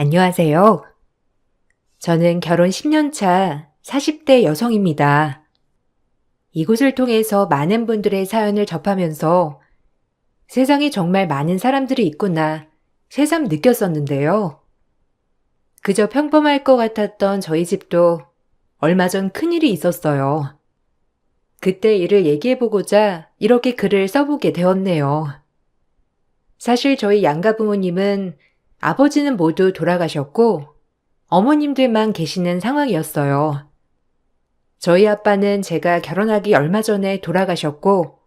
안녕하세요. 저는 결혼 10년 차 40대 여성입니다. 이곳을 통해서 많은 분들의 사연을 접하면서 세상에 정말 많은 사람들이 있구나 새삼 느꼈었는데요. 그저 평범할 것 같았던 저희 집도 얼마 전 큰일이 있었어요. 그때 일을 얘기해보고자 이렇게 글을 써보게 되었네요. 사실 저희 양가 부모님은 아버지는 모두 돌아가셨고 어머님들만 계시는 상황이었어요. 저희 아빠는 제가 결혼하기 얼마 전에 돌아가셨고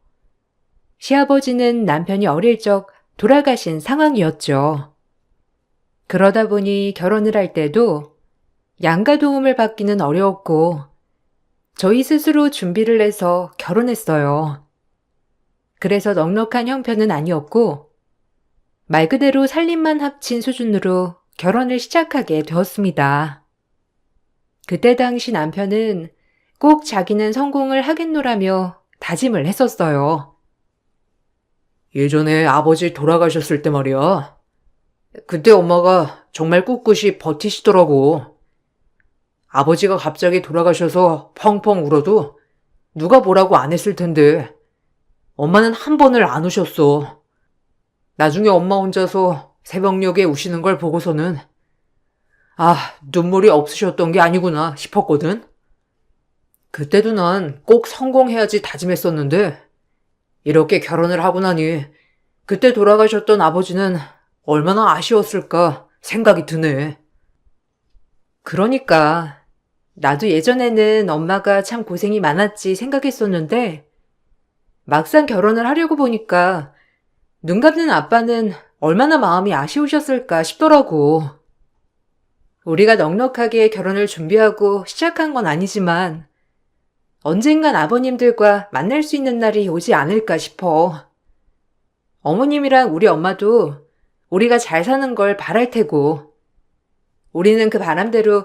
시아버지는 남편이 어릴 적 돌아가신 상황이었죠. 그러다 보니 결혼을 할 때도 양가 도움을 받기는 어려웠고 저희 스스로 준비를 해서 결혼했어요. 그래서 넉넉한 형편은 아니었고 말 그대로 살림만 합친 수준으로 결혼을 시작하게 되었습니다. 그때 당시 남편은 꼭 자기는 성공을 하겠노라며 다짐을 했었어요. 예전에 아버지 돌아가셨을 때 말이야. 그때 엄마가 정말 꿋꿋이 버티시더라고. 아버지가 갑자기 돌아가셔서 펑펑 울어도 누가 뭐라고 안 했을 텐데 엄마는 한 번을 안 우셨어. 나중에 엄마 혼자서 새벽녘에 우시는 걸 보고서는 눈물이 없으셨던 게 아니구나 싶었거든. 그때도 난 꼭 성공해야지 다짐했었는데 이렇게 결혼을 하고 나니 그때 돌아가셨던 아버지는 얼마나 아쉬웠을까 생각이 드네. 그러니까 나도 예전에는 엄마가 참 고생이 많았지 생각했었는데 막상 결혼을 하려고 보니까 눈 감는 아빠는 얼마나 마음이 아쉬우셨을까 싶더라고. 우리가 넉넉하게 결혼을 준비하고 시작한 건 아니지만 언젠간 아버님들과 만날 수 있는 날이 오지 않을까 싶어. 어머님이랑 우리 엄마도 우리가 잘 사는 걸 바랄 테고 우리는 그 바람대로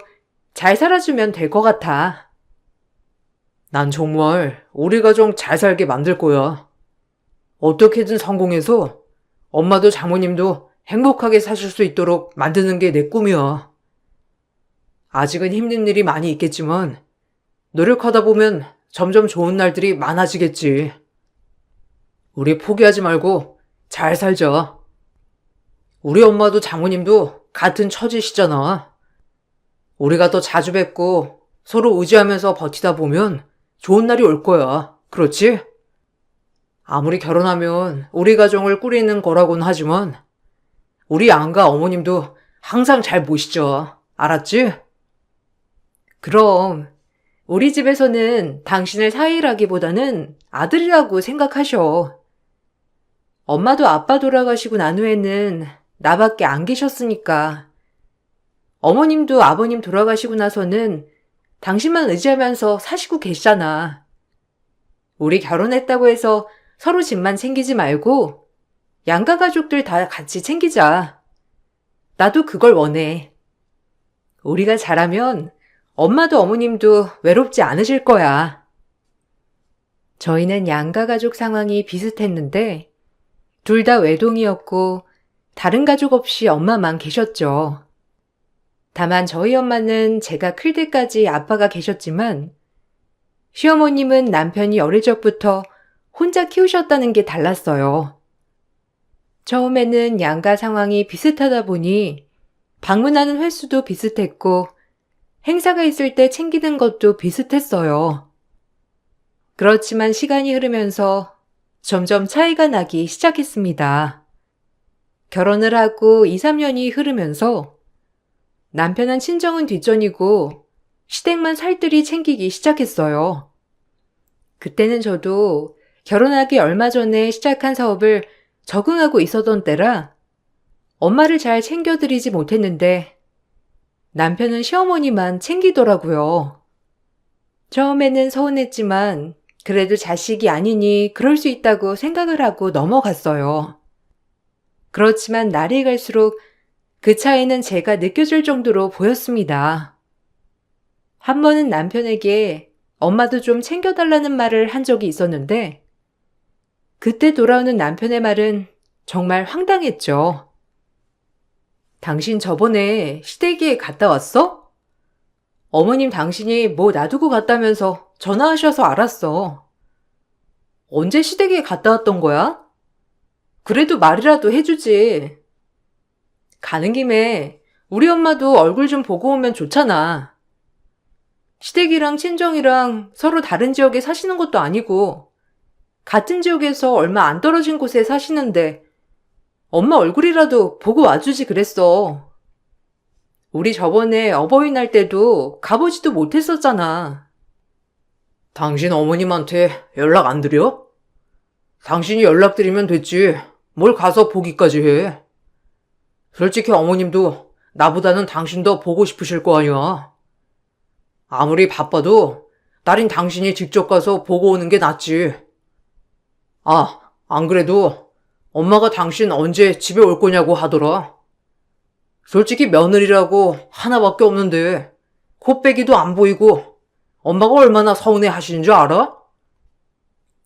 잘 살아주면 될 것 같아. 난 정말 우리 가정 잘 살게 만들 거야. 어떻게든 성공해서 엄마도 장모님도 행복하게 사실 수 있도록 만드는 게 내 꿈이야. 아직은 힘든 일이 많이 있겠지만 노력하다 보면 점점 좋은 날들이 많아지겠지. 우리 포기하지 말고 잘 살자. 우리 엄마도 장모님도 같은 처지시잖아. 우리가 더 자주 뵙고 서로 의지하면서 버티다 보면 좋은 날이 올 거야. 그렇지? 아무리 결혼하면 우리 가정을 꾸리는 거라고는 하지만 우리 양가 어머님도 항상 잘 모시죠. 알았지? 그럼 우리 집에서는 당신을 사위라기보다는 아들이라고 생각하셔. 엄마도 아빠 돌아가시고 난 후에는 나밖에 안 계셨으니까. 어머님도 아버님 돌아가시고 나서는 당신만 의지하면서 사시고 계시잖아. 우리 결혼했다고 해서 서로 집만 챙기지 말고 양가 가족들 다 같이 챙기자. 나도 그걸 원해. 우리가 잘하면 엄마도 어머님도 외롭지 않으실 거야. 저희는 양가 가족 상황이 비슷했는데 둘 다 외동이었고 다른 가족 없이 엄마만 계셨죠. 다만 저희 엄마는 제가 클 때까지 아빠가 계셨지만 시어머님은 남편이 어릴 적부터 혼자 키우셨다는 게 달랐어요. 처음에는 양가 상황이 비슷하다 보니 방문하는 횟수도 비슷했고 행사가 있을 때 챙기는 것도 비슷했어요. 그렇지만 시간이 흐르면서 점점 차이가 나기 시작했습니다. 결혼을 하고 2, 3년이 흐르면서 남편은 친정은 뒷전이고 시댁만 살뜰히 챙기기 시작했어요. 그때는 저도 결혼하기 얼마 전에 시작한 사업을 적응하고 있었던 때라 엄마를 잘 챙겨드리지 못했는데 남편은 시어머니만 챙기더라고요. 처음에는 서운했지만 그래도 자식이 아니니 그럴 수 있다고 생각을 하고 넘어갔어요. 그렇지만 날이 갈수록 그 차이는 제가 느껴질 정도로 보였습니다. 한 번은 남편에게 엄마도 좀 챙겨달라는 말을 한 적이 있었는데 그때 돌아오는 남편의 말은 정말 황당했죠. 당신 저번에 시댁에 갔다 왔어? 어머님 당신이 뭐 놔두고 갔다면서 전화하셔서 알았어. 언제 시댁에 갔다 왔던 거야? 그래도 말이라도 해주지. 가는 김에 우리 엄마도 얼굴 좀 보고 오면 좋잖아. 시댁이랑 친정이랑 서로 다른 지역에 사시는 것도 아니고 같은 지역에서 얼마 안 떨어진 곳에 사시는데 엄마 얼굴이라도 보고 와주지 그랬어. 우리 저번에 어버이날 때도 가보지도 못했었잖아. 당신 어머님한테 연락 안 드려? 당신이 연락드리면 됐지. 뭘 가서 보기까지 해. 솔직히 어머님도 나보다는 당신 더 보고 싶으실 거 아니야. 아무리 바빠도 딸인 당신이 직접 가서 보고 오는 게 낫지. 아, 안 그래도 엄마가 당신 언제 집에 올 거냐고 하더라. 솔직히 며느리라고 하나밖에 없는데 코빼기도 안 보이고 엄마가 얼마나 서운해 하시는 줄 알아?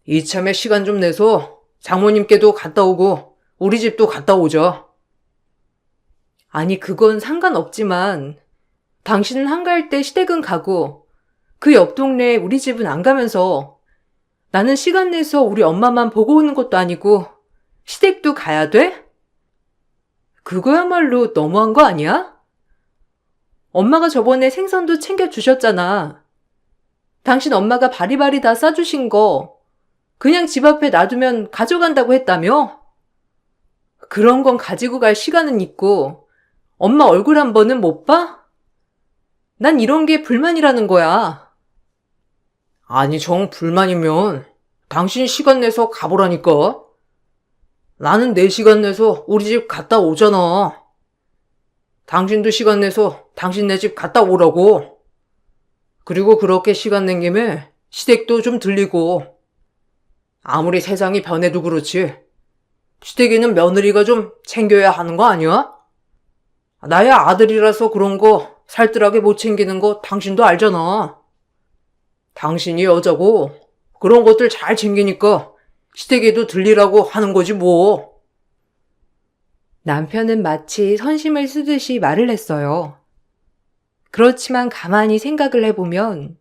이참에 시간 좀 내서 장모님께도 갔다 오고 우리 집도 갔다 오자. 아니, 그건 상관없지만 당신은 한가할 때 시댁은 가고 그 옆 동네 우리 집은 안 가면서 나는 시간 내서 우리 엄마만 보고 오는 것도 아니고 시댁도 가야 돼? 그거야말로 너무한 거 아니야? 엄마가 저번에 생선도 챙겨주셨잖아. 당신 엄마가 바리바리 다 싸주신 거 그냥 집 앞에 놔두면 가져간다고 했다며? 그런 건 가지고 갈 시간은 있고 엄마 얼굴 한 번은 못 봐? 난 이런 게 불만이라는 거야. 아니, 정 불만이면 당신 시간 내서 가보라니까. 나는 내 시간 내서 우리 집 갔다 오잖아. 당신도 시간 내서 당신 네 집 갔다 오라고. 그리고 그렇게 시간 낸 김에 시댁도 좀 들리고. 아무리 세상이 변해도 그렇지. 시댁에는 며느리가 좀 챙겨야 하는 거 아니야? 나야 아들이라서 그런 거 살뜰하게 못 챙기는 거 당신도 알잖아. 당신이 여자고 그런 것들 잘 챙기니까 시댁에도 들리라고 하는 거지 뭐. 남편은 마치 선심을 쓰듯이 말을 했어요. 그렇지만 가만히 생각을 해보면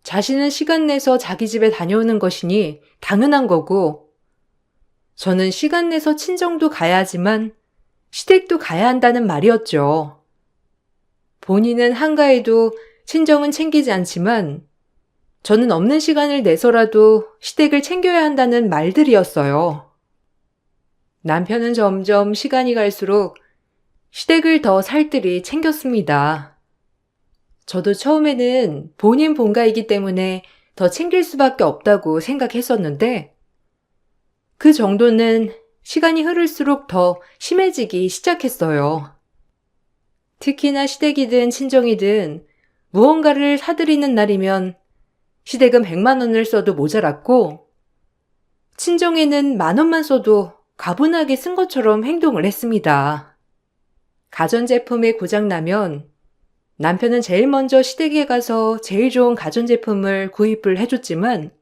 자신은 시간 내서 자기 집에 다녀오는 것이니 당연한 거고 저는 시간 내서 친정도 가야 하지만 시댁도 가야 한다는 말이었죠. 본인은 한가해도 친정은 챙기지 않지만 저는 없는 시간을 내서라도 시댁을 챙겨야 한다는 말들이었어요. 남편은 점점 시간이 갈수록 시댁을 더 살뜰히 챙겼습니다. 저도 처음에는 본인 본가이기 때문에 더 챙길 수밖에 없다고 생각했었는데 그 정도는 시간이 흐를수록 더 심해지기 시작했어요. 특히나 시댁이든 친정이든 무언가를 사들이는 날이면 시댁은 100만 원을 써도 모자랐고 친정에는 10,000원만 써도 가분하게 쓴 것처럼 행동을 했습니다. 가전제품이 고장나면 남편은 제일 먼저 시댁에 가서 제일 좋은 가전제품을 구입을 해줬지만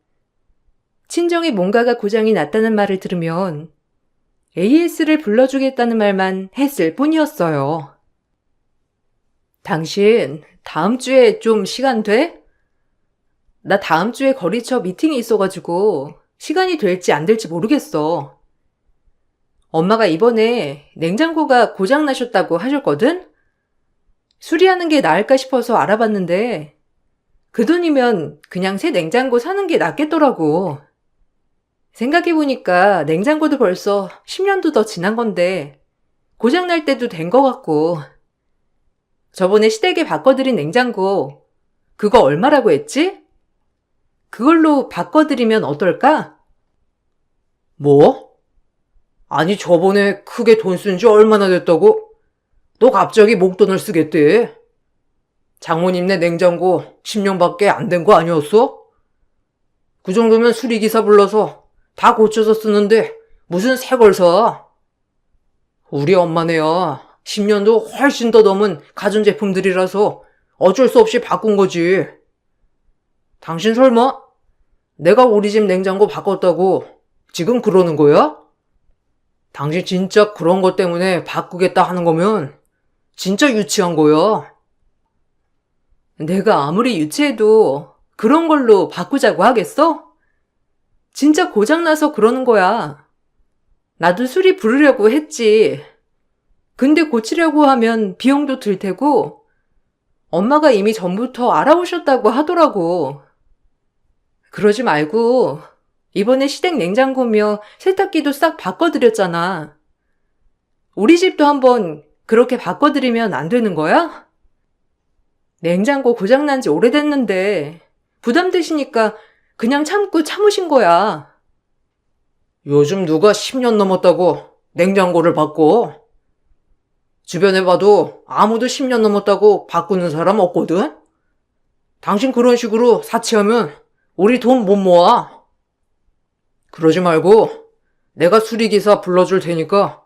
친정에 뭔가가 고장이 났다는 말을 들으면 AS를 불러주겠다는 말만 했을 뿐이었어요. 당신 다음 주에 좀 시간 돼? 나 다음 주에 거리처 미팅이 있어가지고 시간이 될지 안 될지 모르겠어. 엄마가 이번에 냉장고가 고장나셨다고 하셨거든? 수리하는 게 나을까 싶어서 알아봤는데 그 돈이면 그냥 새 냉장고 사는 게 낫겠더라고. 생각해보니까 냉장고도 벌써 10년도 더 지난 건데 고장날 때도 된 것 같고 저번에 시댁에 바꿔드린 냉장고 그거 얼마라고 했지? 그걸로 바꿔드리면 어떨까? 뭐? 아니, 저번에 크게 돈 쓴 지 얼마나 됐다고? 너 갑자기 목돈을 쓰겠대. 장모님네 냉장고 10년밖에 안 된 거 아니었어? 그 정도면 수리기사 불러서 다 고쳐서 쓰는데 무슨 새 걸 사? 우리 엄마네야 10년도 훨씬 더 넘은 가전제품들이라서 어쩔 수 없이 바꾼 거지. 당신 설마 내가 우리 집 냉장고 바꿨다고 지금 그러는 거야? 당신 진짜 그런 것 때문에 바꾸겠다 하는 거면 진짜 유치한 거야. 내가 아무리 유치해도 그런 걸로 바꾸자고 하겠어? 진짜 고장나서 그러는 거야. 나도 수리 부르려고 했지. 근데 고치려고 하면 비용도 들 테고, 엄마가 이미 전부터 알아보셨다고 하더라고. 그러지 말고, 이번에 시댁 냉장고며 세탁기도 싹 바꿔드렸잖아. 우리 집도 한번 그렇게 바꿔드리면 안 되는 거야? 냉장고 고장난 지 오래됐는데, 부담되시니까 그냥 참고 참으신 거야. 요즘 누가 10년 넘었다고 냉장고를 바꿔? 주변에 봐도 아무도 10년 넘었다고 바꾸는 사람 없거든? 당신 그런 식으로 사치하면 우리 돈 못 모아. 그러지 말고 내가 수리기사 불러줄 테니까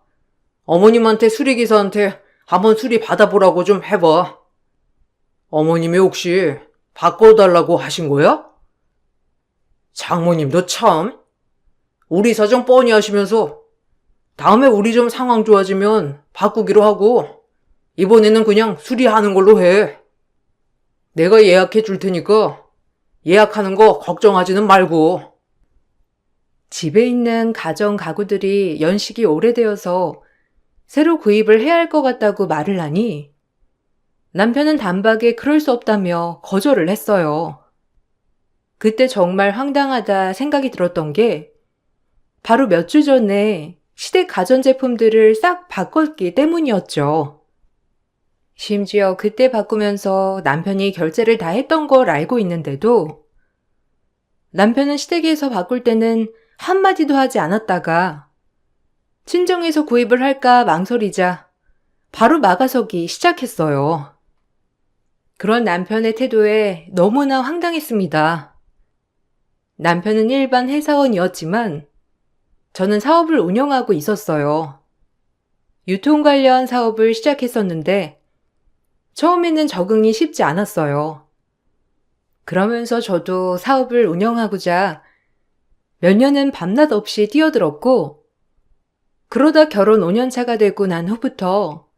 어머님한테 수리기사한테 한번 수리 받아보라고 좀 해봐. 어머님이 혹시 바꿔달라고 하신 거야? 장모님도 참 우리 사정 뻔히 하시면서 다음에 우리 좀 상황 좋아지면 바꾸기로 하고 이번에는 그냥 수리하는 걸로 해. 내가 예약해 줄 테니까 예약하는 거 걱정하지는 말고. 집에 있는 가전 가구들이 연식이 오래되어서 새로 구입을 해야 할 것 같다고 말을 하니 남편은 단박에 그럴 수 없다며 거절을 했어요. 그때 정말 황당하다 생각이 들었던 게 바로 몇 주 전에 시댁 가전제품들을 싹 바꿨기 때문이었죠. 심지어 그때 바꾸면서 남편이 결제를 다 했던 걸 알고 있는데도 남편은 시댁에서 바꿀 때는 한마디도 하지 않았다가 친정에서 구입을 할까 망설이자 바로 막아서기 시작했어요. 그런 남편의 태도에 너무나 황당했습니다. 남편은 일반 회사원이었지만 저는 사업을 운영하고 있었어요. 유통 관련 사업을 시작했었는데 처음에는 적응이 쉽지 않았어요. 그러면서 저도 사업을 운영하고자 몇 년은 밤낮 없이 뛰어들었고 그러다 결혼 5년 차가 되고 난 후부터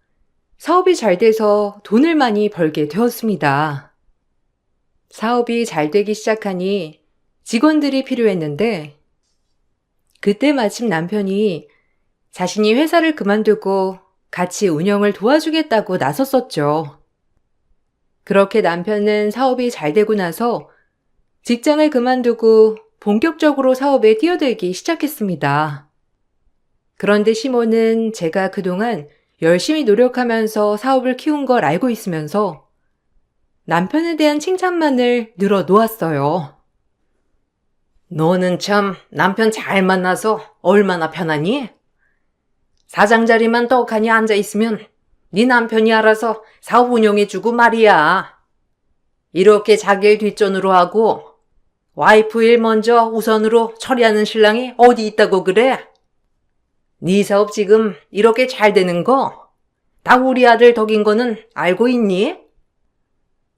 사업이 잘 돼서 돈을 많이 벌게 되었습니다. 사업이 잘 되기 시작하니 직원들이 필요했는데 그때 마침 남편이 자신이 회사를 그만두고 같이 운영을 도와주겠다고 나섰었죠. 그렇게 남편은 사업이 잘 되고 나서 직장을 그만두고 본격적으로 사업에 뛰어들기 시작했습니다. 그런데 시모는 제가 그동안 열심히 노력하면서 사업을 키운 걸 알고 있으면서 남편에 대한 칭찬만을 늘어놓았어요. 너는 참 남편 잘 만나서 얼마나 편하니? 사장 자리만 떡하니 앉아있으면 네 남편이 알아서 사업 운영해주고 말이야. 이렇게 자기 일 뒷전으로 하고 와이프 일 먼저 우선으로 처리하는 신랑이 어디 있다고 그래? 네 사업 지금 이렇게 잘 되는 거 다 우리 아들 덕인 거는 알고 있니?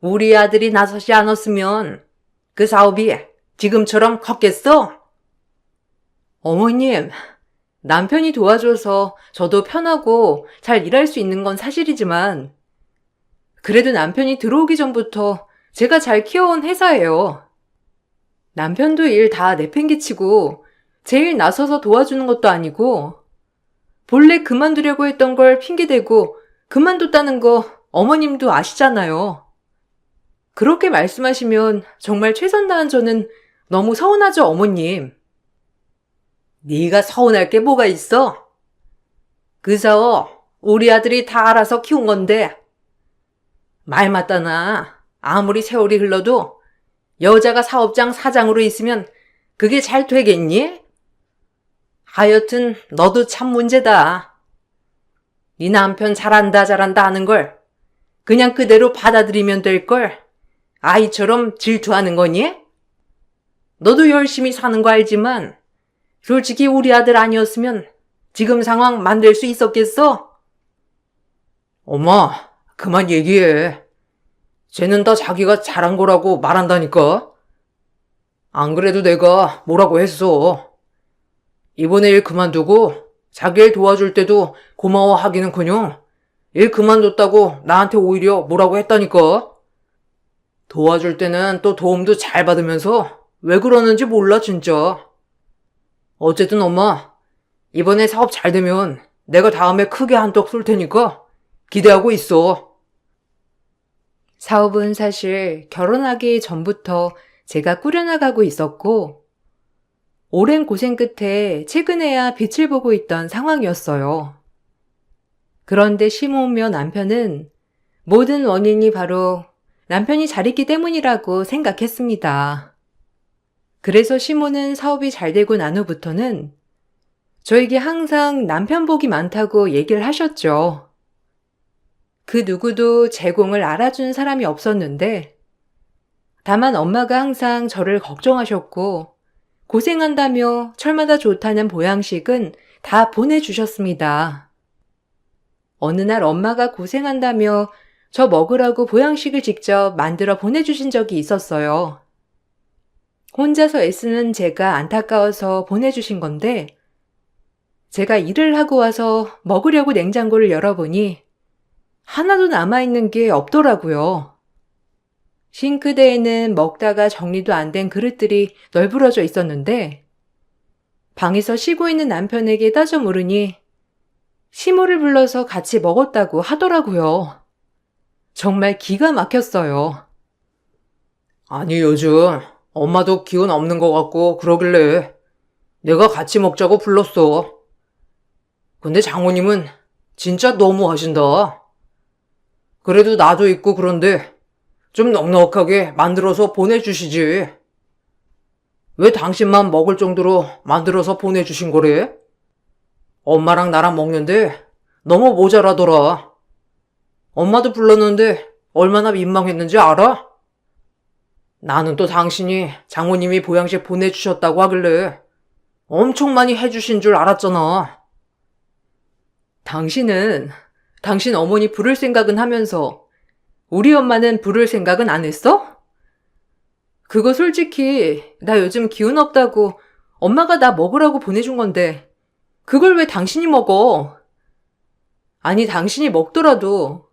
우리 아들이 나서지 않았으면 그 사업이 지금처럼 컸겠어? 어머님, 남편이 도와줘서 저도 편하고 잘 일할 수 있는 건 사실이지만 그래도 남편이 들어오기 전부터 제가 잘 키워온 회사예요. 남편도 일 다 내팽개치고 제 일 나서서 도와주는 것도 아니고 본래 그만두려고 했던 걸 핑계대고 그만뒀다는 거 어머님도 아시잖아요. 그렇게 말씀하시면 정말 최선 다한 저는 너무 서운하죠, 어머님. 네가 서운할 게 뭐가 있어? 그 사업 우리 아들이 다 알아서 키운 건데 말 맞다나 아무리 세월이 흘러도 여자가 사업장 사장으로 있으면 그게 잘 되겠니? 하여튼 너도 참 문제다. 네 남편 잘한다 하는 걸 그냥 그대로 받아들이면 될 걸 아이처럼 질투하는 거니? 너도 열심히 사는 거 알지만 솔직히 우리 아들 아니었으면 지금 상황 만들 수 있었겠어? 엄마, 그만 얘기해. 쟤는 다 자기가 잘한 거라고 말한다니까? 안 그래도 내가 뭐라고 했어. 이번에 일 그만두고 자기 일 도와줄 때도 고마워하기는커녕 일 그만뒀다고 나한테 오히려 뭐라고 했다니까. 도와줄 때는 또 도움도 잘 받으면서 왜 그러는지 몰라 진짜. 어쨌든 엄마, 이번에 사업 잘 되면 내가 다음에 크게 한턱 쏠 테니까 기대하고 있어. 사업은 사실 결혼하기 전부터 제가 꾸려나가고 있었고, 오랜 고생 끝에 최근에야 빛을 보고 있던 상황이었어요. 그런데 시모며 남편은 모든 원인이 바로 남편이 잘했기 때문이라고 생각했습니다. 그래서 시모는 사업이 잘 되고 난 후부터는 저에게 항상 남편 복이 많다고 얘기를 하셨죠. 그 누구도 제 공을 알아주는 사람이 없었는데, 다만 엄마가 항상 저를 걱정하셨고, 고생한다며 철마다 좋다는 보양식은 다 보내주셨습니다. 어느 날 엄마가 고생한다며 저 먹으라고 보양식을 직접 만들어 보내주신 적이 있었어요. 혼자서 애쓰는 제가 안타까워서 보내주신 건데, 제가 일을 하고 와서 먹으려고 냉장고를 열어보니 하나도 남아있는 게 없더라고요. 싱크대에는 먹다가 정리도 안 된 그릇들이 널브러져 있었는데, 방에서 쉬고 있는 남편에게 따져 물으니 시모를 불러서 같이 먹었다고 하더라고요. 정말 기가 막혔어요. 아니 요즘 엄마도 기운 없는 것 같고 그러길래 내가 같이 먹자고 불렀어. 근데 장모님은 진짜 너무 하신다. 그래도 나도 있고 그런데 좀 넉넉하게 만들어서 보내주시지. 왜 당신만 먹을 정도로 만들어서 보내주신 거래? 엄마랑 나랑 먹는데 너무 모자라더라. 엄마도 불렀는데 얼마나 민망했는지 알아? 나는 또 당신이 장모님이 보양식 보내주셨다고 하길래 엄청 많이 해주신 줄 알았잖아. 당신은 당신 어머니 부를 생각은 하면서 우리 엄마는 부를 생각은 안 했어? 그거 솔직히 나 요즘 기운 없다고 엄마가 나 먹으라고 보내준 건데 그걸 왜 당신이 먹어? 아니 당신이 먹더라도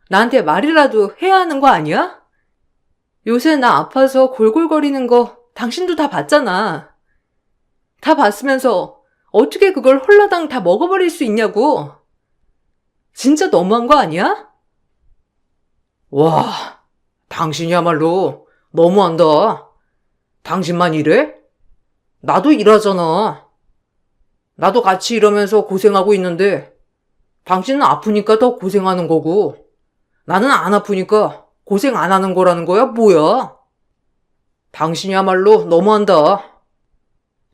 나한테 말이라도 해야 하는 거 아니야? 요새 나 아파서 골골거리는 거 당신도 다 봤잖아. 다 봤으면서 어떻게 그걸 홀라당 다 먹어버릴 수 있냐고. 진짜 너무한 거 아니야? 와, 당신이야말로 너무한다. 당신만 일해? 나도 일하잖아. 나도 같이 일하면서 고생하고 있는데 당신은 아프니까 더 고생하는 거고 나는 안 아프니까 고생 안 하는 거라는 거야, 뭐야? 당신이야말로 너무한다.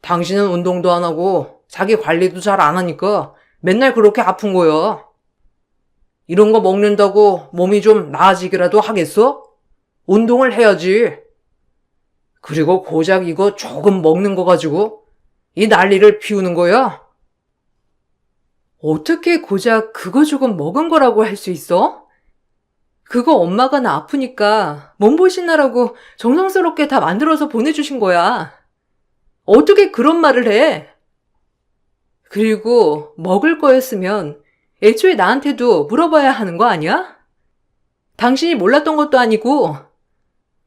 당신은 운동도 안 하고 자기 관리도 잘 안 하니까 맨날 그렇게 아픈 거야. 이런 거 먹는다고 몸이 좀 나아지기라도 하겠어? 운동을 해야지. 그리고 고작 이거 조금 먹는 거 가지고 이 난리를 피우는 거야? 어떻게 고작 그거 조금 먹은 거라고 할 수 있어? 그거 엄마가 나 아프니까 몸보신하라고 정성스럽게 다 만들어서 보내주신 거야. 어떻게 그런 말을 해? 그리고 먹을 거였으면 애초에 나한테도 물어봐야 하는 거 아니야? 당신이 몰랐던 것도 아니고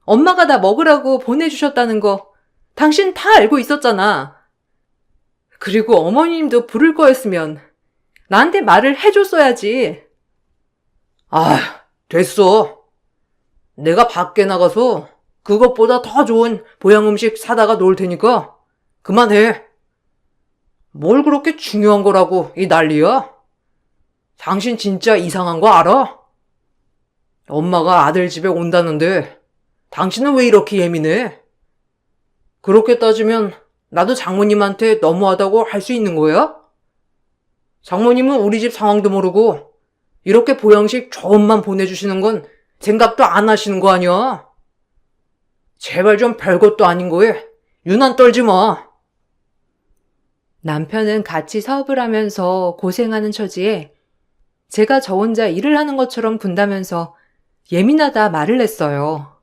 엄마가 나 먹으라고 보내주셨다는 거 당신 다 알고 있었잖아. 그리고 어머님도 부를 거였으면 나한테 말을 해줬어야지. 아, 됐어. 내가 밖에 나가서 그것보다 더 좋은 보양 음식 사다가 놓을 테니까 그만해. 뭘 그렇게 중요한 거라고 이 난리야? 당신 진짜 이상한 거 알아? 엄마가 아들 집에 온다는데 당신은 왜 이렇게 예민해? 그렇게 따지면 나도 장모님한테 너무하다고 할 수 있는 거야? 장모님은 우리 집 상황도 모르고 이렇게 보양식 조금만 보내주시는 건 생각도 안 하시는 거 아니야? 제발 좀 별것도 아닌 거에 유난 떨지 마. 남편은 같이 사업을 하면서 고생하는 처지에 제가 저 혼자 일을 하는 것처럼 군다면서 예민하다 말을 했어요.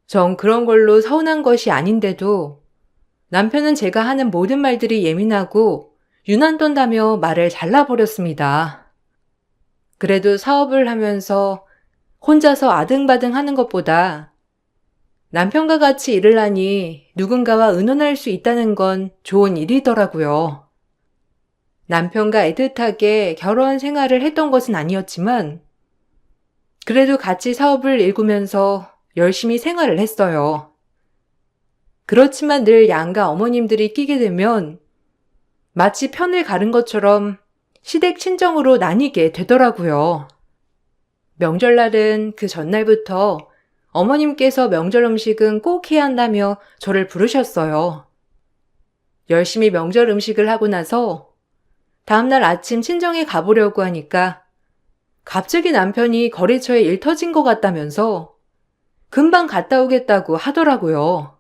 전 그런 걸로 서운한 것이 아닌데도 남편은 제가 하는 모든 말들이 예민하고 유난 떤다며 말을 잘라버렸습니다. 그래도 사업을 하면서 혼자서 아등바등 하는 것보다 남편과 같이 일을 하니 누군가와 의논할 수 있다는 건 좋은 일이더라고요. 남편과 애틋하게 결혼 생활을 했던 것은 아니었지만 그래도 같이 사업을 일구면서 열심히 생활을 했어요. 그렇지만 늘 양가 어머님들이 끼게 되면 마치 편을 가른 것처럼 시댁 친정으로 나뉘게 되더라고요. 명절날은 그 전날부터 어머님께서 명절 음식은 꼭 해야 한다며 저를 부르셨어요. 열심히 명절 음식을 하고 나서 다음날 아침 친정에 가보려고 하니까 갑자기 남편이 거래처에 일 터진 것 같다면서 금방 갔다 오겠다고 하더라고요.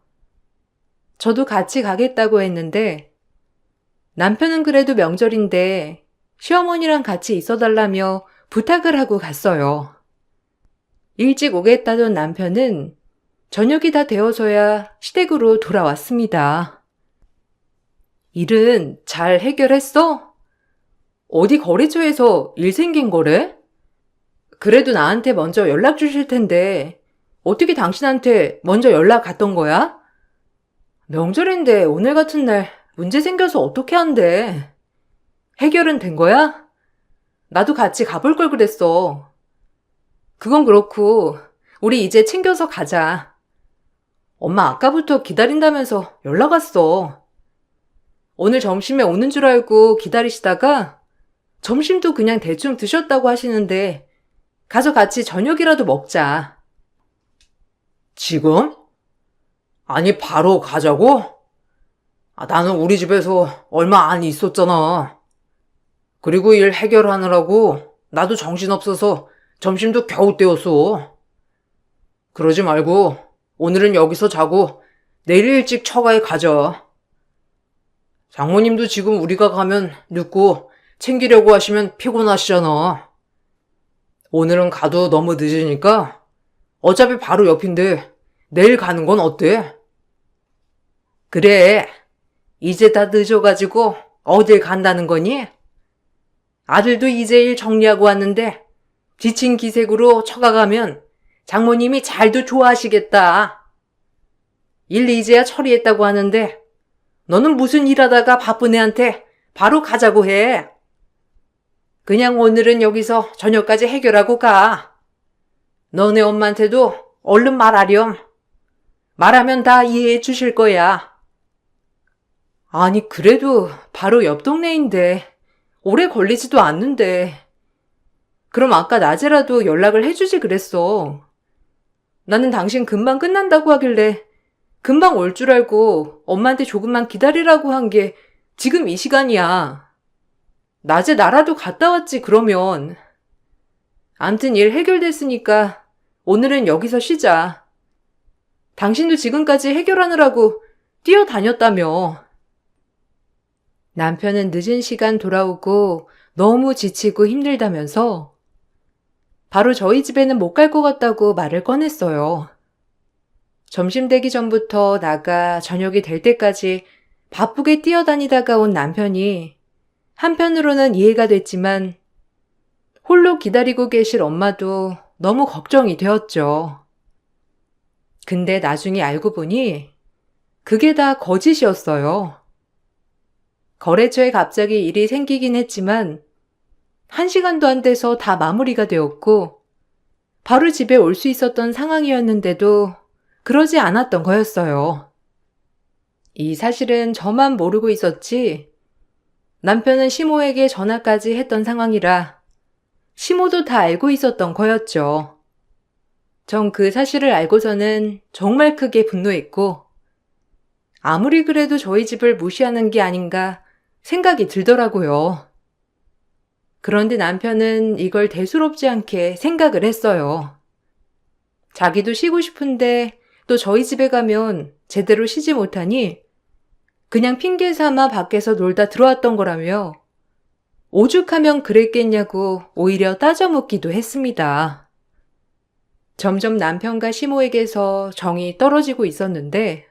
저도 같이 가겠다고 했는데 남편은 그래도 명절인데 시어머니랑 같이 있어달라며 부탁을 하고 갔어요. 일찍 오겠다던 남편은 저녁이 다 되어서야 시댁으로 돌아왔습니다. 일은 잘 해결했어? 어디 거래처에서 일 생긴 거래? 그래도 나한테 먼저 연락 주실 텐데 어떻게 당신한테 먼저 연락 갔던 거야? 명절인데 오늘 같은 날 문제 생겨서 어떻게 한대? 해결은 된 거야? 나도 같이 가볼 걸 그랬어. 그건 그렇고 우리 이제 챙겨서 가자. 엄마 아까부터 기다린다면서 연락 왔어. 오늘 점심에 오는 줄 알고 기다리시다가 점심도 그냥 대충 드셨다고 하시는데 가서 같이 저녁이라도 먹자. 지금? 아니, 바로 가자고? 나는 우리 집에서 얼마 안 있었잖아. 그리고 일 해결하느라고 나도 정신없어서 점심도 겨우 때웠어. 그러지 말고 오늘은 여기서 자고 내일 일찍 처가에 가자. 장모님도 지금 우리가 가면 늦고 챙기려고 하시면 피곤하시잖아. 오늘은 가도 너무 늦으니까 어차피 바로 옆인데 내일 가는 건 어때? 그래, 이제 다 늦어가지고 어딜 간다는 거니? 아들도 이제 일 정리하고 왔는데 지친 기색으로 처가 가면 장모님이 잘도 좋아하시겠다. 일 이제야 처리했다고 하는데 너는 무슨 일하다가 바쁜 애한테 바로 가자고 해. 그냥 오늘은 여기서 저녁까지 해결하고 가. 너네 엄마한테도 얼른 말하렴. 말하면 다 이해해 주실 거야. 아니, 그래도 바로 옆 동네인데 오래 걸리지도 않는데. 그럼 아까 낮에라도 연락을 해주지 그랬어. 나는 당신 금방 끝난다고 하길래 금방 올 줄 알고 엄마한테 조금만 기다리라고 한 게 지금 이 시간이야. 낮에 나라도 갔다 왔지 그러면. 암튼 일 해결됐으니까 오늘은 여기서 쉬자. 당신도 지금까지 해결하느라고 뛰어다녔다며. 남편은 늦은 시간 돌아오고 너무 지치고 힘들다면서 바로 저희 집에는 못 갈 것 같다고 말을 꺼냈어요. 점심 되기 전부터 나가 저녁이 될 때까지 바쁘게 뛰어다니다가 온 남편이 한편으로는 이해가 됐지만 홀로 기다리고 계실 엄마도 너무 걱정이 되었죠. 근데 나중에 알고 보니 그게 다 거짓이었어요. 거래처에 갑자기 일이 생기긴 했지만 1시간도 안 돼서 다 마무리가 되었고 바로 집에 올 수 있었던 상황이었는데도 그러지 않았던 거였어요. 이 사실은 저만 모르고 있었지 남편은 시모에게 전화까지 했던 상황이라 시모도 다 알고 있었던 거였죠. 전 그 사실을 알고서는 정말 크게 분노했고 아무리 그래도 저희 집을 무시하는 게 아닌가 생각이 들더라고요. 그런데 남편은 이걸 대수롭지 않게 생각을 했어요. 자기도 쉬고 싶은데 또 저희 집에 가면 제대로 쉬지 못하니 그냥 핑계 삼아 밖에서 놀다 들어왔던 거라며 오죽하면 그랬겠냐고 오히려 따져 묻기도 했습니다. 점점 남편과 시모에게서 정이 떨어지고 있었는데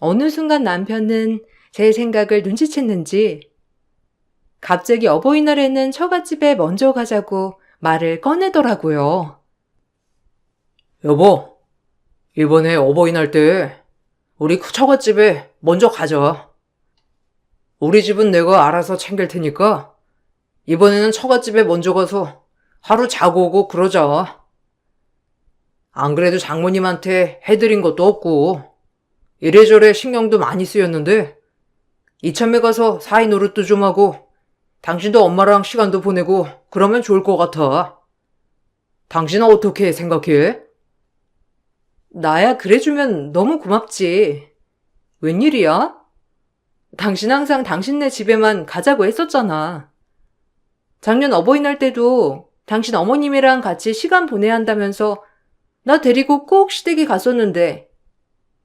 어느 순간 남편은 제 생각을 눈치챘는지 갑자기 어버이날에는 처갓집에 먼저 가자고 말을 꺼내더라고요. 여보, 이번에 어버이날 때 우리 그 처갓집에 먼저 가자. 우리 집은 내가 알아서 챙길 테니까 이번에는 처갓집에 먼저 가서 하루 자고 오고 그러자. 안 그래도 장모님한테 해드린 것도 없고 이래저래 신경도 많이 쓰였는데 이참에 가서 사이 노릇도 좀 하고 당신도 엄마랑 시간도 보내고 그러면 좋을 것 같아. 당신은 어떻게 생각해? 나야 그래주면 너무 고맙지. 웬일이야? 당신 항상 당신네 집에만 가자고 했었잖아. 작년 어버이날 때도 당신 어머님이랑 같이 시간 보내야 한다면서 나 데리고 꼭 시댁에 갔었는데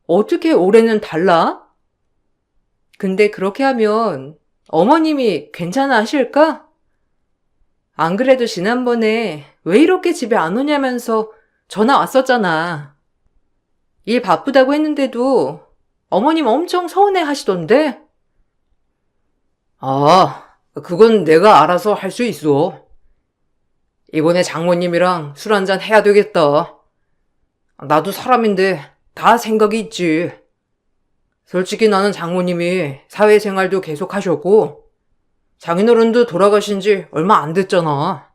어떻게 올해는 달라? 근데 그렇게 하면 어머님이 괜찮아 하실까? 안 그래도 지난번에 왜 이렇게 집에 안 오냐면서 전화 왔었잖아. 일 바쁘다고 했는데도 어머님 엄청 서운해 하시던데? 아, 그건 내가 알아서 할 수 있어. 이번에 장모님이랑 술 한잔 해야 되겠다. 나도 사람인데 다 생각이 있지. 솔직히 나는 장모님이 사회생활도 계속 하셨고 장인어른도 돌아가신 지 얼마 안 됐잖아.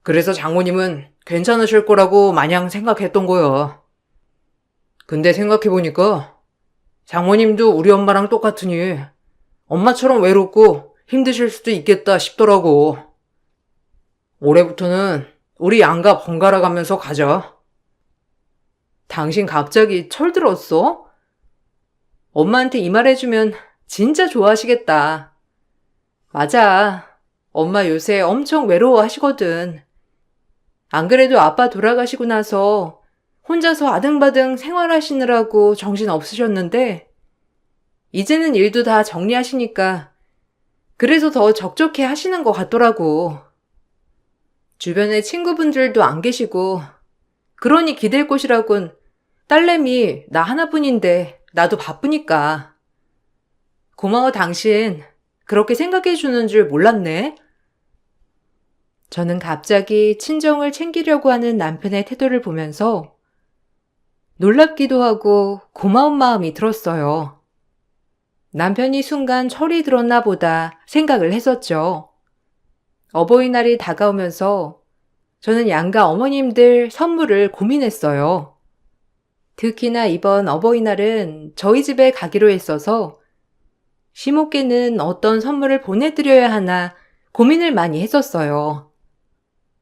그래서 장모님은 괜찮으실 거라고 마냥 생각했던 거야. 근데 생각해보니까 장모님도 우리 엄마랑 똑같으니 엄마처럼 외롭고 힘드실 수도 있겠다 싶더라고. 올해부터는 우리 양가 번갈아 가면서 가자. 당신 갑자기 철들었어? 엄마한테 이 말 해주면 진짜 좋아하시겠다. 맞아. 엄마 요새 엄청 외로워 하시거든. 안 그래도 아빠 돌아가시고 나서 혼자서 아등바등 생활하시느라고 정신 없으셨는데, 이제는 일도 다 정리하시니까 그래서 더 적적해 하시는 것 같더라고. 주변에 친구분들도 안 계시고, 그러니 기댈 곳이라곤 딸내미 나 하나뿐인데 나도 바쁘니까. 고마워 당신. 그렇게 생각해 주는 줄 몰랐네. 저는 갑자기 친정을 챙기려고 하는 남편의 태도를 보면서 놀랍기도 하고 고마운 마음이 들었어요. 남편이 순간 철이 들었나 보다 생각을 했었죠. 어버이날이 다가오면서 저는 양가 어머님들 선물을 고민했어요. 특히나 이번 어버이날은 저희 집에 가기로 했어서 시모께는 어떤 선물을 보내드려야 하나 고민을 많이 했었어요.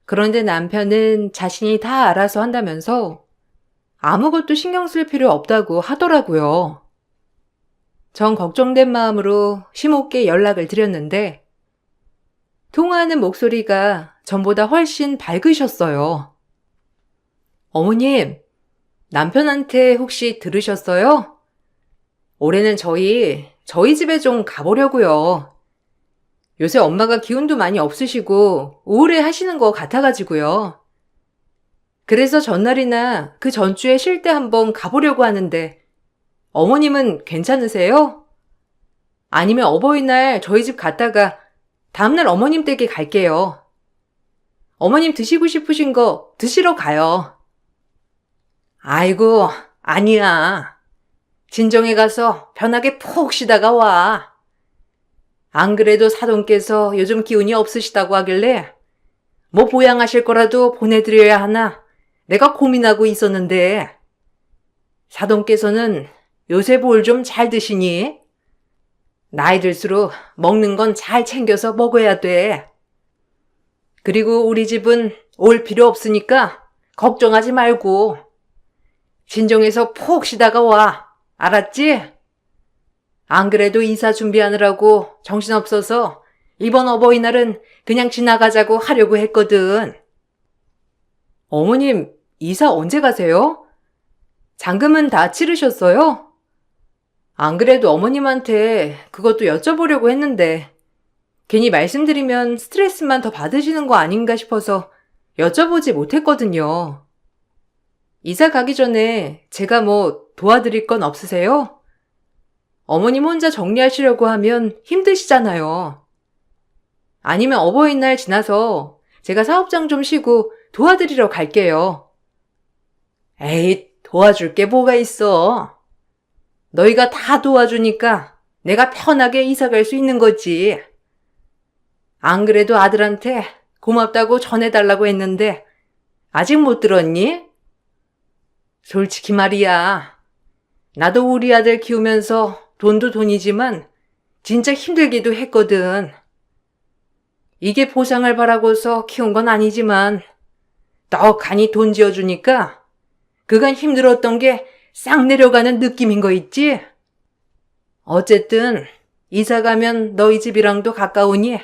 그런데 남편은 자신이 다 알아서 한다면서 아무것도 신경 쓸 필요 없다고 하더라고요. 전 걱정된 마음으로 시모께 연락을 드렸는데 통화하는 목소리가 전보다 훨씬 밝으셨어요. 어머님, 남편한테 혹시 들으셨어요? 올해는 저희 집에 좀 가보려고요. 요새 엄마가 기운도 많이 없으시고 우울해 하시는 것 같아가지고요. 그래서 전날이나 그 전주에 쉴 때 한번 가보려고 하는데 어머님은 괜찮으세요? 아니면 어버이날 저희 집 갔다가 다음날 어머님 댁에 갈게요. 어머님 드시고 싶으신 거 드시러 가요. 아이고, 아니야. 진정에 가서 편하게 푹 쉬다가 와. 안 그래도 사돈께서 요즘 기운이 없으시다고 하길래 뭐 보양하실 거라도 보내드려야 하나 내가 고민하고 있었는데 사돈께서는 요새 뭘 좀 잘 드시니? 나이 들수록 먹는 건 잘 챙겨서 먹어야 돼. 그리고 우리 집은 올 필요 없으니까 걱정하지 말고 진정해서 푹 쉬다가 와. 알았지? 안 그래도 이사 준비하느라고 정신없어서 이번 어버이날은 그냥 지나가자고 하려고 했거든. 어머님, 이사 언제 가세요? 잔금은 다 치르셨어요? 안 그래도 어머님한테 그것도 여쭤보려고 했는데 괜히 말씀드리면 스트레스만 더 받으시는 거 아닌가 싶어서 여쭤보지 못했거든요. 이사 가기 전에 제가 뭐 도와드릴 건 없으세요? 어머님 혼자 정리하시려고 하면 힘드시잖아요. 아니면 어버이날 지나서 제가 사업장 좀 쉬고 도와드리러 갈게요. 에이, 도와줄 게 뭐가 있어. 너희가 다 도와주니까 내가 편하게 이사 갈 수 있는 거지. 안 그래도 아들한테 고맙다고 전해달라고 했는데 아직 못 들었니? 솔직히 말이야. 나도 우리 아들 키우면서 돈도 돈이지만 진짜 힘들기도 했거든. 이게 보상을 바라고서 키운 건 아니지만 떡하니 돈 지어주니까 그간 힘들었던 게 싹 내려가는 느낌인 거 있지? 어쨌든 이사 가면 너희 집이랑도 가까우니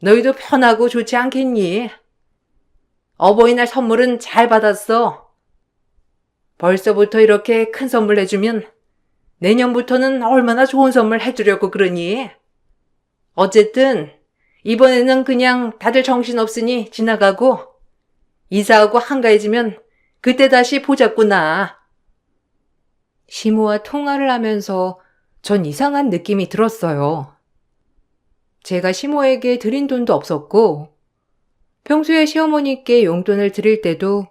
너희도 편하고 좋지 않겠니? 어버이날 선물은 잘 받았어. 벌써부터 이렇게 큰 선물 해주면 내년부터는 얼마나 좋은 선물 해주려고 그러니? 어쨌든 이번에는 그냥 다들 정신없으니 지나가고 이사하고 한가해지면 그때 다시 보자꾸나. 시모와 통화를 하면서 전 이상한 느낌이 들었어요. 제가 시모에게 드린 돈도 없었고 평소에 시어머니께 용돈을 드릴 때도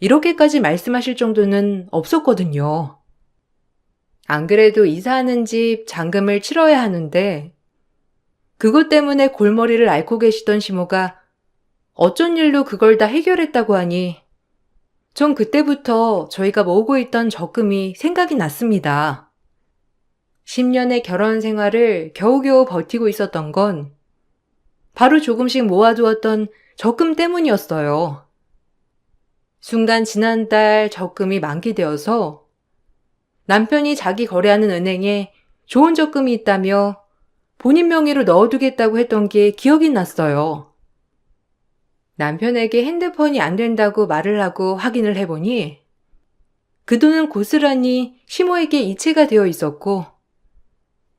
이렇게까지 말씀하실 정도는 없었거든요. 안 그래도 이사하는 집 잔금을 치러야 하는데 그것 때문에 골머리를 앓고 계시던 시모가 어쩐 일로 그걸 다 해결했다고 하니 전 그때부터 저희가 모으고 있던 적금이 생각이 났습니다. 10년의 결혼 생활을 겨우겨우 버티고 있었던 건 바로 조금씩 모아두었던 적금 때문이었어요. 순간 지난달 적금이 만기되어서 남편이 자기 거래하는 은행에 좋은 적금이 있다며 본인 명의로 넣어두겠다고 했던 게 기억이 났어요. 남편에게 핸드폰이 안 된다고 말을 하고 확인을 해보니 그 돈은 고스란히 시모에게 이체가 되어 있었고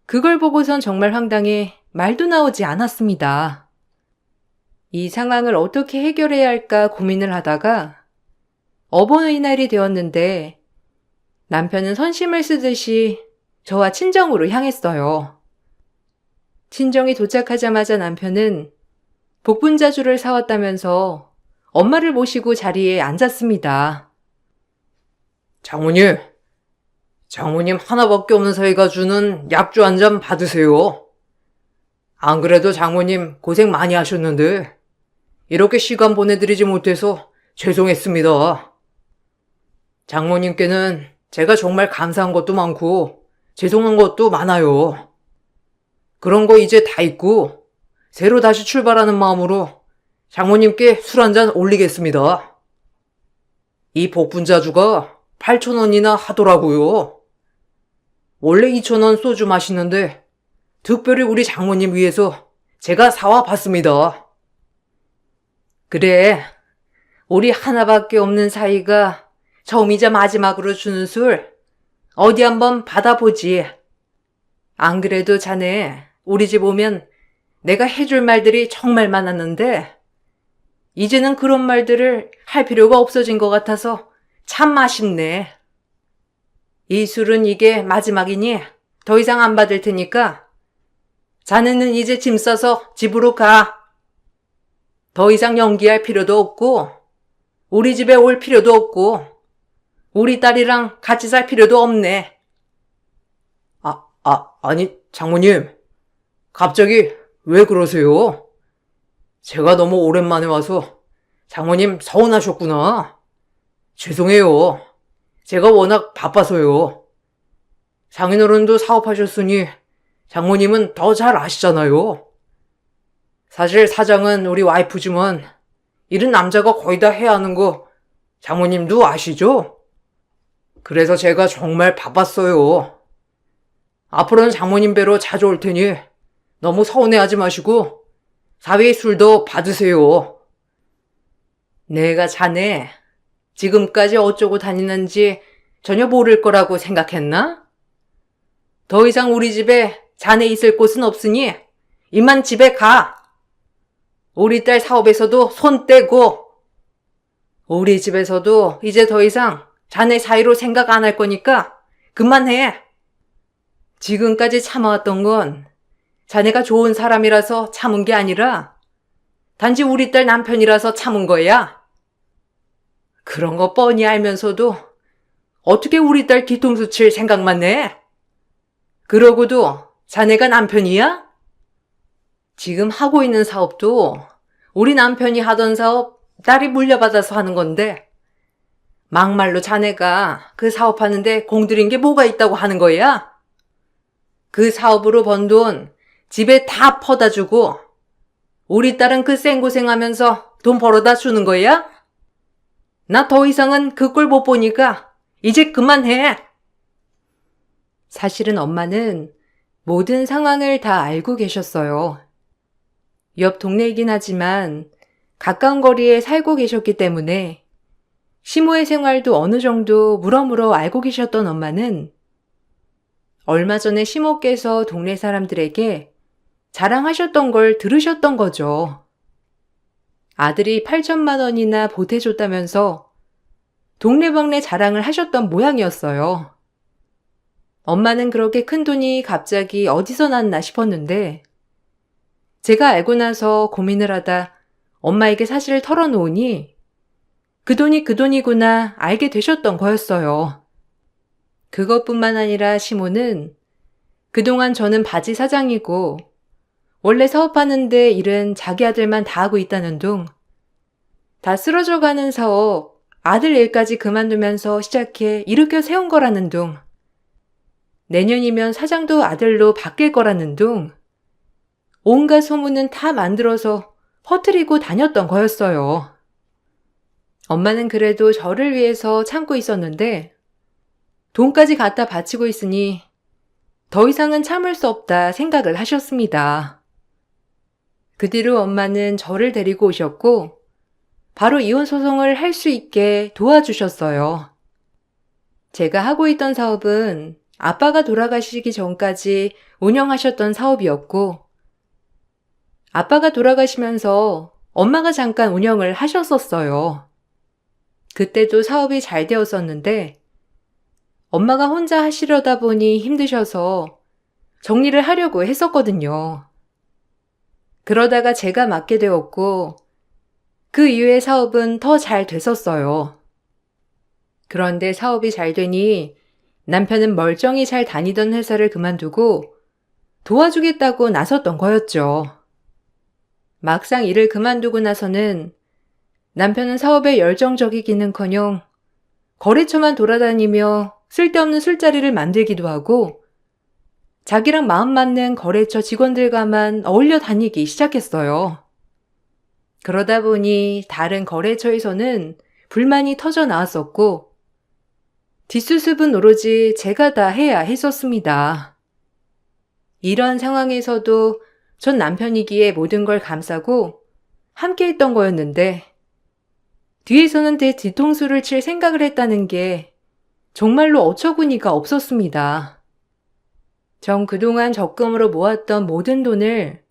그걸 보고선 정말 황당해 말도 나오지 않았습니다. 이 상황을 어떻게 해결해야 할까 고민을 하다가 어버이날이 되었는데 남편은 선심을 쓰듯이 저와 친정으로 향했어요. 친정이 도착하자마자 남편은 복분자주를 사왔다면서 엄마를 모시고 자리에 앉았습니다. 장모님 하나밖에 없는 사이가 주는 약주 한 잔 받으세요. 안 그래도 장모님 고생 많이 하셨는데 이렇게 시간 보내드리지 못해서 죄송했습니다. 장모님께는 제가 정말 감사한 것도 많고 죄송한 것도 많아요. 그런 거 이제 다 잊고 새로 다시 출발하는 마음으로 장모님께 술 한 잔 올리겠습니다. 이 복분자주가 8,000원이나 하더라고요. 원래 2,000원 소주 마시는데 특별히 우리 장모님 위해서 제가 사와 봤습니다. 그래, 우리 하나밖에 없는 사이가 처음이자 마지막으로 주는 술 어디 한번 받아보지. 안 그래도 자네 우리 집 오면 내가 해줄 말들이 정말 많았는데 이제는 그런 말들을 할 필요가 없어진 것 같아서 참 아쉽네. 이 술은 이게 마지막이니 더 이상 안 받을 테니까 자네는 이제 짐 싸서 집으로 가. 더 이상 연기할 필요도 없고 우리 집에 올 필요도 없고 우리 딸이랑 같이 살 필요도 없네. 아니 장모님 갑자기 왜 그러세요? 제가 너무 오랜만에 와서 장모님 서운하셨구나. 죄송해요. 제가 워낙 바빠서요. 장인어른도 사업하셨으니 장모님은 더 잘 아시잖아요. 사실 사장은 우리 와이프지만 일은 남자가 거의 다 해야 하는 거 장모님도 아시죠? 그래서 제가 정말 바빴어요. 앞으로는 장모님 뵈러 자주 올 테니 너무 서운해하지 마시고 사위 술도 받으세요. 내가 자네 지금까지 어쩌고 다니는지 전혀 모를 거라고 생각했나? 더 이상 우리 집에 자네 있을 곳은 없으니 이만 집에 가. 우리 딸 사업에서도 손 떼고 우리 집에서도 이제 더 이상 자네 사이로 생각 안 할 거니까 그만해. 지금까지 참아왔던 건 자네가 좋은 사람이라서 참은 게 아니라 단지 우리 딸 남편이라서 참은 거야? 그런 거 뻔히 알면서도 어떻게 우리 딸 뒤통수 칠 생각만 내? 그러고도 자네가 남편이야? 지금 하고 있는 사업도 우리 남편이 하던 사업 딸이 물려받아서 하는 건데 막말로 자네가 그 사업하는데 공들인 게 뭐가 있다고 하는 거야? 그 사업으로 번 돈 집에 다 퍼다 주고 우리 딸은 그 생고생하면서 돈 벌어다 주는 거야? 나 더 이상은 그 꼴 못 보니까 이제 그만해. 사실은 엄마는 모든 상황을 다 알고 계셨어요. 옆 동네이긴 하지만 가까운 거리에 살고 계셨기 때문에 시모의 생활도 어느 정도 물어물어 알고 계셨던 엄마는 얼마 전에 시모께서 동네 사람들에게 자랑하셨던 걸 들으셨던 거죠. 아들이 8천만 원이나 보태줬다면서 동네방네 자랑을 하셨던 모양이었어요. 엄마는 그렇게 큰 돈이 갑자기 어디서 났나 싶었는데 제가 알고 나서 고민을 하다 엄마에게 사실을 털어놓으니 그 돈이 그 돈이구나 알게 되셨던 거였어요. 그것뿐만 아니라 시모는 그동안 저는 바지 사장이고 원래 사업하는데 일은 자기 아들만 다 하고 있다는 둥, 다 쓰러져가는 사업 아들 일까지 그만두면서 시작해 일으켜 세운 거라는 둥, 내년이면 사장도 아들로 바뀔 거라는 둥, 온갖 소문은 다 만들어서 퍼뜨리고 다녔던 거였어요. 엄마는 그래도 저를 위해서 참고 있었는데 돈까지 갖다 바치고 있으니 더 이상은 참을 수 없다 생각을 하셨습니다. 그 뒤로 엄마는 저를 데리고 오셨고 바로 이혼 소송을 할 수 있게 도와주셨어요. 제가 하고 있던 사업은 아빠가 돌아가시기 전까지 운영하셨던 사업이었고 아빠가 돌아가시면서 엄마가 잠깐 운영을 하셨었어요. 그때도 사업이 잘 되었었는데 엄마가 혼자 하시려다 보니 힘드셔서 정리를 하려고 했었거든요. 그러다가 제가 맡게 되었고 그 이후에 사업은 더 잘 됐었어요. 그런데 사업이 잘 되니 남편은 멀쩡히 잘 다니던 회사를 그만두고 도와주겠다고 나섰던 거였죠. 막상 일을 그만두고 나서는 남편은 사업에 열정적이기는커녕 거래처만 돌아다니며 쓸데없는 술자리를 만들기도 하고 자기랑 마음 맞는 거래처 직원들과만 어울려 다니기 시작했어요. 그러다 보니 다른 거래처에서는 불만이 터져 나왔었고 뒷수습은 오로지 제가 다 해야 했었습니다. 이런 상황에서도 전 남편이기에 모든 걸 감싸고 함께 했던 거였는데 뒤에서는 제 뒤통수를 칠 생각을 했다는 게 정말로 어처구니가 없었습니다. 전 그동안 적금으로 모았던 모든 돈을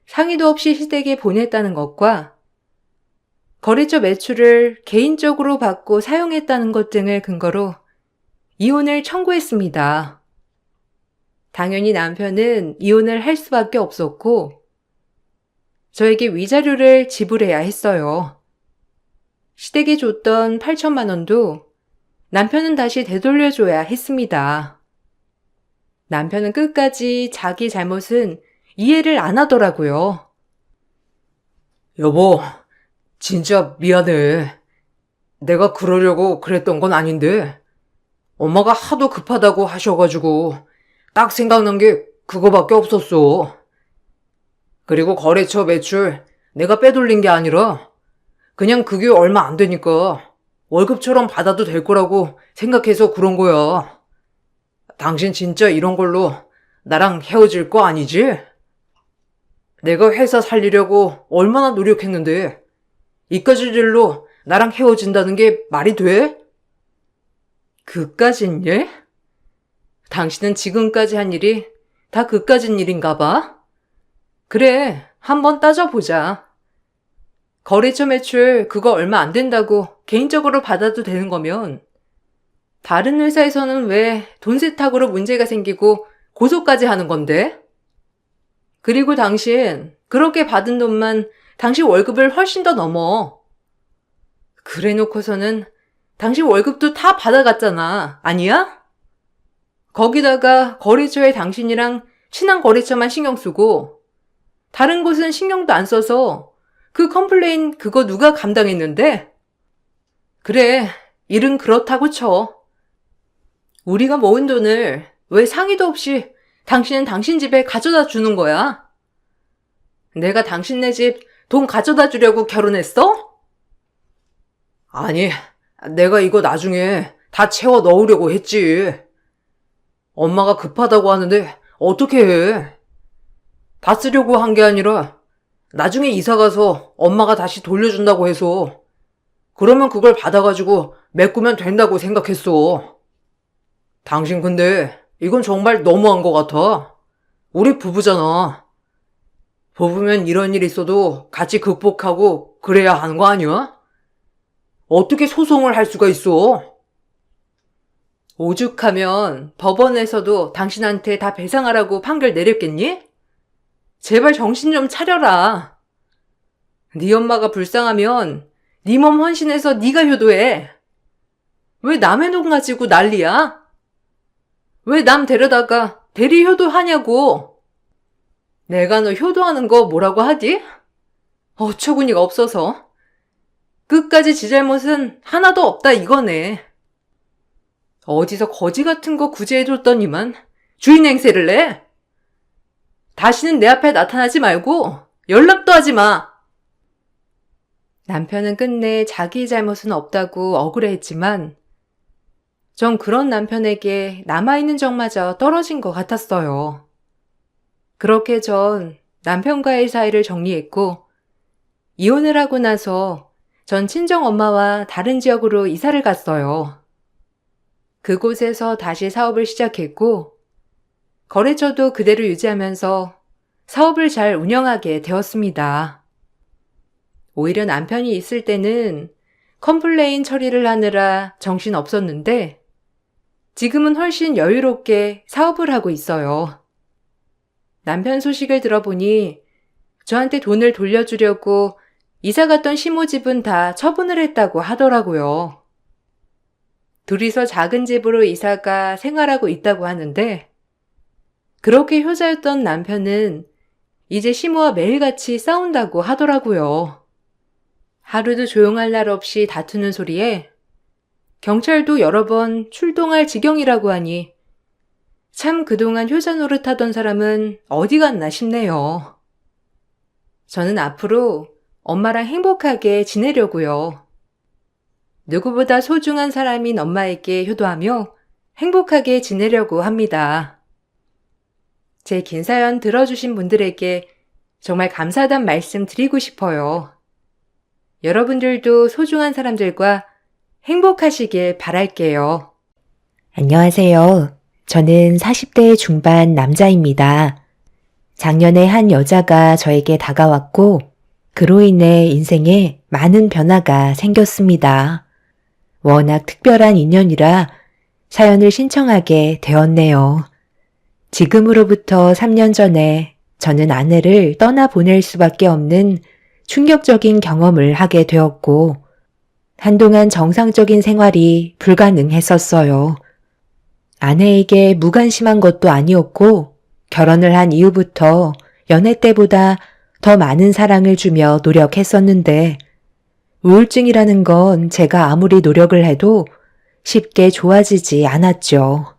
상의도 없이 시댁에 보냈다는 것과 거래처 매출을 개인적으로 받고 사용했다는 것 등을 근거로 이혼을 청구했습니다. 당연히 남편은 이혼을 할 수밖에 없었고 저에게 위자료를 지불해야 했어요. 시댁에 줬던 8천만 원도 남편은 다시 되돌려줘야 했습니다. 남편은 끝까지 자기 잘못은 이해를 안 하더라고요. 여보, 진짜 미안해. 내가 그러려고 그랬던 건 아닌데 엄마가 하도 급하다고 하셔가지고 딱 생각난 게 그거밖에 없었어. 그리고 거래처 매출 내가 빼돌린 게 아니라 그냥 그게 얼마 안 되니까 월급처럼 받아도 될 거라고 생각해서 그런 거야. 당신 진짜 이런 걸로 나랑 헤어질 거 아니지? 내가 회사 살리려고 얼마나 노력했는데 이까짓 일로 나랑 헤어진다는 게 말이 돼? 그까진 일? 당신은 지금까지 한 일이 다 그까진 일인가 봐? 그래, 한번 따져보자. 거래처 매출 그거 얼마 안 된다고 개인적으로 받아도 되는 거면 다른 회사에서는 왜 돈 세탁으로 문제가 생기고 고소까지 하는 건데? 그리고 당신 그렇게 받은 돈만 당신 월급을 훨씬 더 넘어. 그래 놓고서는 당신 월급도 다 받아갔잖아. 아니야? 거기다가 거래처에 당신이랑 친한 거래처만 신경 쓰고 다른 곳은 신경도 안 써서 그 컴플레인 그거 누가 감당했는데? 그래, 일은 그렇다고 쳐. 우리가 모은 돈을 왜 상의도 없이 당신은 당신 집에 가져다 주는 거야? 내가 당신네 집 돈 가져다 주려고 결혼했어? 아니, 내가 이거 나중에 다 채워 넣으려고 했지. 엄마가 급하다고 하는데 어떻게 해? 다 쓰려고 한 게 아니라 나중에 이사 가서 엄마가 다시 돌려준다고 해서 그러면 그걸 받아가지고 메꾸면 된다고 생각했어. 당신 근데 이건 정말 너무한 것 같아. 우리 부부잖아. 부부면 이런 일 있어도 같이 극복하고 그래야 하는 거 아니야? 어떻게 소송을 할 수가 있어? 오죽하면 법원에서도 당신한테 다 배상하라고 판결 내렸겠니? 제발 정신 좀 차려라. 네 엄마가 불쌍하면 네 몸 헌신해서 네가 효도해. 왜 남의 돈 가지고 난리야? 왜 남 데려다가 대리 효도하냐고. 내가 너 효도하는 거 뭐라고 하지? 어처구니가 없어서. 끝까지 지 잘못은 하나도 없다 이거네. 어디서 거지 같은 거 구제해줬더니만 주인 행세를 해. 다시는 내 앞에 나타나지 말고 연락도 하지 마. 남편은 끝내 자기 잘못은 없다고 억울해했지만 전 그런 남편에게 남아있는 정마저 떨어진 것 같았어요. 그렇게 전 남편과의 사이를 정리했고 이혼을 하고 나서 전 친정엄마와 다른 지역으로 이사를 갔어요. 그곳에서 다시 사업을 시작했고 거래처도 그대로 유지하면서 사업을 잘 운영하게 되었습니다. 오히려 남편이 있을 때는 컴플레인 처리를 하느라 정신 없었는데 지금은 훨씬 여유롭게 사업을 하고 있어요. 남편 소식을 들어보니 저한테 돈을 돌려주려고 이사 갔던 시모집은 다 처분을 했다고 하더라고요. 둘이서 작은 집으로 이사가 생활하고 있다고 하는데 그렇게 효자였던 남편은 이제 시모와 매일같이 싸운다고 하더라고요. 하루도 조용할 날 없이 다투는 소리에 경찰도 여러 번 출동할 지경이라고 하니 참 그동안 효자 노릇하던 사람은 어디 갔나 싶네요. 저는 앞으로 엄마랑 행복하게 지내려고요. 누구보다 소중한 사람인 엄마에게 효도하며 행복하게 지내려고 합니다. 제 긴 사연 들어주신 분들에게 정말 감사하다는 말씀 드리고 싶어요. 여러분들도 소중한 사람들과 행복하시길 바랄게요. 안녕하세요. 저는 40대 중반 남자입니다. 작년에 한 여자가 저에게 다가왔고 그로 인해 인생에 많은 변화가 생겼습니다. 워낙 특별한 인연이라 사연을 신청하게 되었네요. 지금으로부터 3년 전에 저는 아내를 떠나보낼 수밖에 없는 충격적인 경험을 하게 되었고 한동안 정상적인 생활이 불가능했었어요. 아내에게 무관심한 것도 아니었고 결혼을 한 이후부터 연애 때보다 더 많은 사랑을 주며 노력했었는데 우울증이라는 건 제가 아무리 노력을 해도 쉽게 좋아지지 않았죠.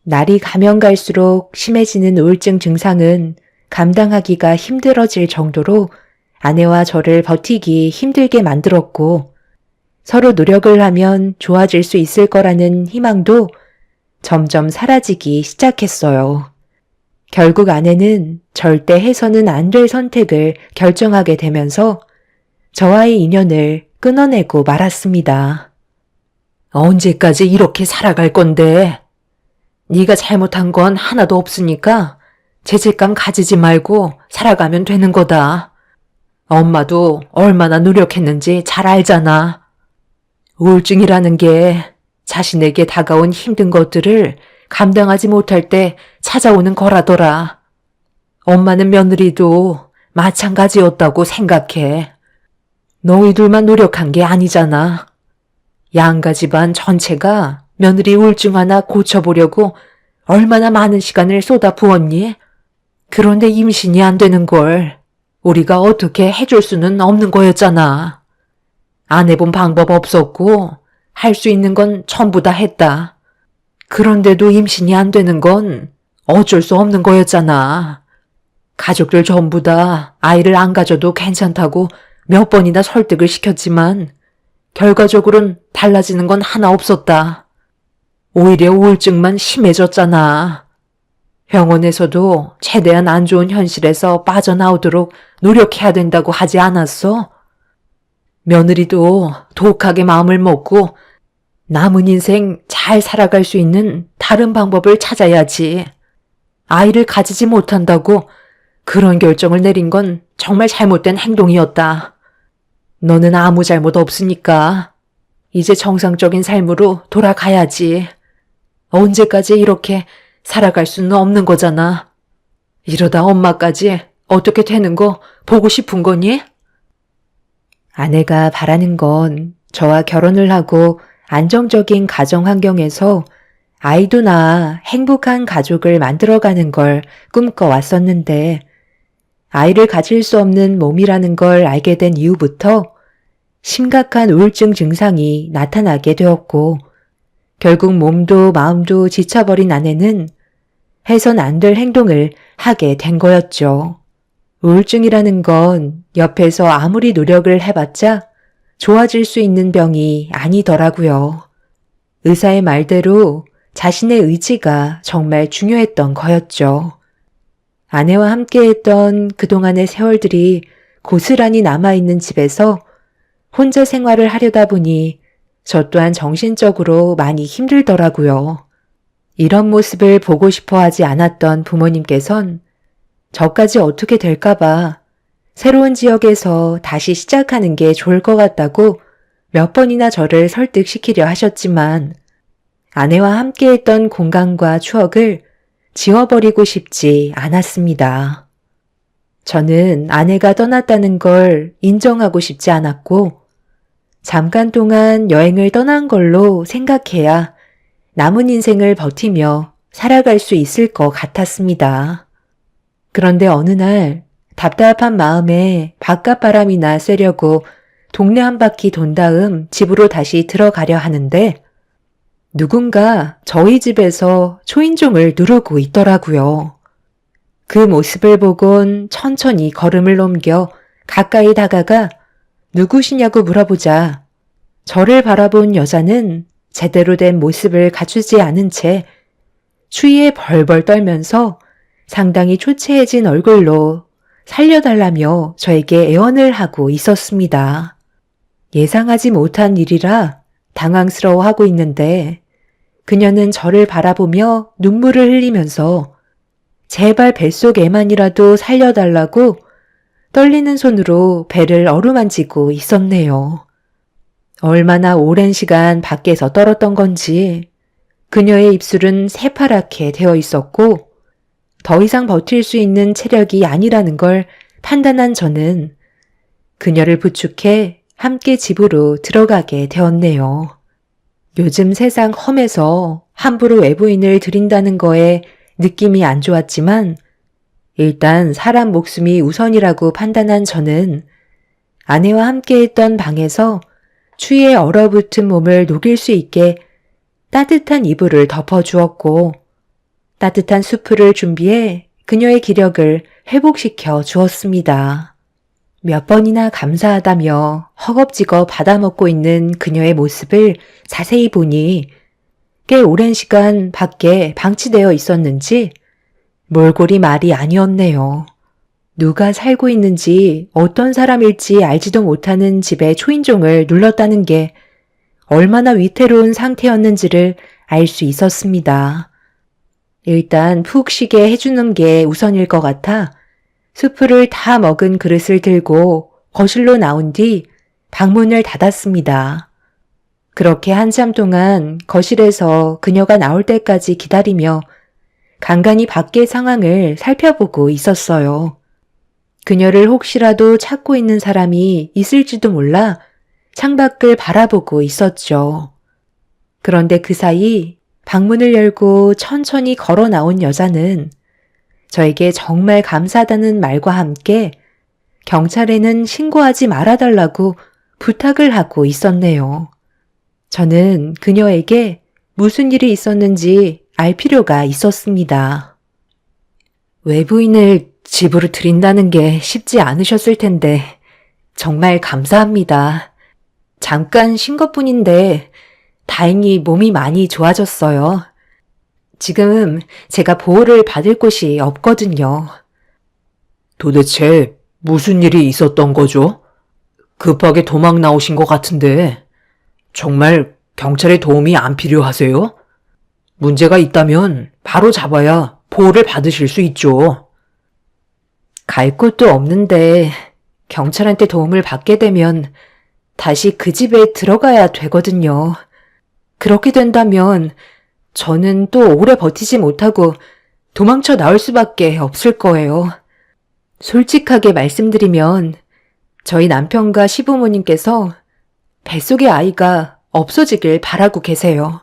날이 가면 갈수록 심해지는 우울증 증상은 감당하기가 힘들어질 정도로 아내와 저를 버티기 힘들게 만들었고 서로 노력을 하면 좋아질 수 있을 거라는 희망도 점점 사라지기 시작했어요. 결국 아내는 절대 해서는 안 될 선택을 결정하게 되면서 저와의 인연을 끊어내고 말았습니다. 언제까지 이렇게 살아갈 건데? 네가 잘못한 건 하나도 없으니까 죄책감 가지지 말고 살아가면 되는 거다. 엄마도 얼마나 노력했는지 잘 알잖아. 우울증이라는 게 자신에게 다가온 힘든 것들을 감당하지 못할 때 찾아오는 거라더라. 엄마는 며느리도 마찬가지였다고 생각해. 너희들만 노력한 게 아니잖아. 양가 집안 전체가 며느리 우울증 하나 고쳐보려고 얼마나 많은 시간을 쏟아 부었니? 그런데 임신이 안 되는 걸 우리가 어떻게 해줄 수는 없는 거였잖아. 안 해본 방법 없었고 할 수 있는 건 전부 다 했다. 그런데도 임신이 안 되는 건 어쩔 수 없는 거였잖아. 가족들 전부 다 아이를 안 가져도 괜찮다고 몇 번이나 설득을 시켰지만 결과적으로는 달라지는 건 하나 없었다. 오히려 우울증만 심해졌잖아. 병원에서도 최대한 안 좋은 현실에서 빠져나오도록 노력해야 된다고 하지 않았어? 며느리도 독하게 마음을 먹고 남은 인생 잘 살아갈 수 있는 다른 방법을 찾아야지. 아이를 가지지 못한다고 그런 결정을 내린 건 정말 잘못된 행동이었다. 너는 아무 잘못 없으니까 이제 정상적인 삶으로 돌아가야지. 언제까지 이렇게 살아갈 수는 없는 거잖아. 이러다 엄마까지 어떻게 되는 거 보고 싶은 거니? 아내가 바라는 건 저와 결혼을 하고 안정적인 가정 환경에서 아이도 낳아 행복한 가족을 만들어가는 걸 꿈꿔왔었는데 아이를 가질 수 없는 몸이라는 걸 알게 된 이후부터 심각한 우울증 증상이 나타나게 되었고 결국 몸도 마음도 지쳐버린 아내는 해선 안 될 행동을 하게 된 거였죠. 우울증이라는 건 옆에서 아무리 노력을 해봤자 좋아질 수 있는 병이 아니더라고요. 의사의 말대로 자신의 의지가 정말 중요했던 거였죠. 아내와 함께했던 그동안의 세월들이 고스란히 남아있는 집에서 혼자 생활을 하려다 보니 저 또한 정신적으로 많이 힘들더라고요. 이런 모습을 보고 싶어 하지 않았던 부모님께선 저까지 어떻게 될까봐 새로운 지역에서 다시 시작하는 게 좋을 것 같다고 몇 번이나 저를 설득시키려 하셨지만 아내와 함께했던 공간과 추억을 지워버리고 싶지 않았습니다. 저는 아내가 떠났다는 걸 인정하고 싶지 않았고 잠깐 동안 여행을 떠난 걸로 생각해야 남은 인생을 버티며 살아갈 수 있을 것 같았습니다. 그런데 어느 날 답답한 마음에 바깥바람이나 쐬려고 동네 한 바퀴 돈 다음 집으로 다시 들어가려 하는데 누군가 저희 집에서 초인종을 누르고 있더라고요. 그 모습을 보곤 천천히 걸음을 옮겨 가까이 다가가 누구시냐고 물어보자 저를 바라본 여자는 제대로 된 모습을 갖추지 않은 채 추위에 벌벌 떨면서 상당히 초췌해진 얼굴로 살려달라며 저에게 애원을 하고 있었습니다. 예상하지 못한 일이라 당황스러워하고 있는데 그녀는 저를 바라보며 눈물을 흘리면서 제발 뱃속에만이라도 살려달라고 떨리는 손으로 배를 어루만지고 있었네요. 얼마나 오랜 시간 밖에서 떨었던 건지 그녀의 입술은 새파랗게 되어 있었고 더 이상 버틸 수 있는 체력이 아니라는 걸 판단한 저는 그녀를 부축해 함께 집으로 들어가게 되었네요. 요즘 세상 험해서 함부로 외부인을 들인다는 거에 느낌이 안 좋았지만 일단 사람 목숨이 우선이라고 판단한 저는 아내와 함께했던 방에서 추위에 얼어붙은 몸을 녹일 수 있게 따뜻한 이불을 덮어주었고 따뜻한 수프를 준비해 그녀의 기력을 회복시켜 주었습니다. 몇 번이나 감사하다며 허겁지겁 받아먹고 있는 그녀의 모습을 자세히 보니 꽤 오랜 시간 밖에 방치되어 있었는지 몰골이 말이 아니었네요. 누가 살고 있는지 어떤 사람일지 알지도 못하는 집의 초인종을 눌렀다는 게 얼마나 위태로운 상태였는지를 알 수 있었습니다. 일단 푹 쉬게 해주는 게 우선일 것 같아 수프를 다 먹은 그릇을 들고 거실로 나온 뒤 방문을 닫았습니다. 그렇게 한참 동안 거실에서 그녀가 나올 때까지 기다리며 간간히 밖의 상황을 살펴보고 있었어요. 그녀를 혹시라도 찾고 있는 사람이 있을지도 몰라 창밖을 바라보고 있었죠. 그런데 그 사이 방문을 열고 천천히 걸어 나온 여자는 저에게 정말 감사하다는 말과 함께 경찰에는 신고하지 말아달라고 부탁을 하고 있었네요. 저는 그녀에게 무슨 일이 있었는지 알 필요가 있었습니다. 외부인을 집으로 들인다는 게 쉽지 않으셨을 텐데 정말 감사합니다. 잠깐 쉰 것뿐인데 다행히 몸이 많이 좋아졌어요. 지금 제가 보호를 받을 곳이 없거든요. 도대체 무슨 일이 있었던 거죠? 급하게 도망 나오신 것 같은데 정말 경찰의 도움이 안 필요하세요? 문제가 있다면 바로 잡아야 보호를 받으실 수 있죠. 갈 곳도 없는데 경찰한테 도움을 받게 되면 다시 그 집에 들어가야 되거든요. 그렇게 된다면 저는 또 오래 버티지 못하고 도망쳐 나올 수밖에 없을 거예요. 솔직하게 말씀드리면 저희 남편과 시부모님께서 뱃속의 아이가 없어지길 바라고 계세요.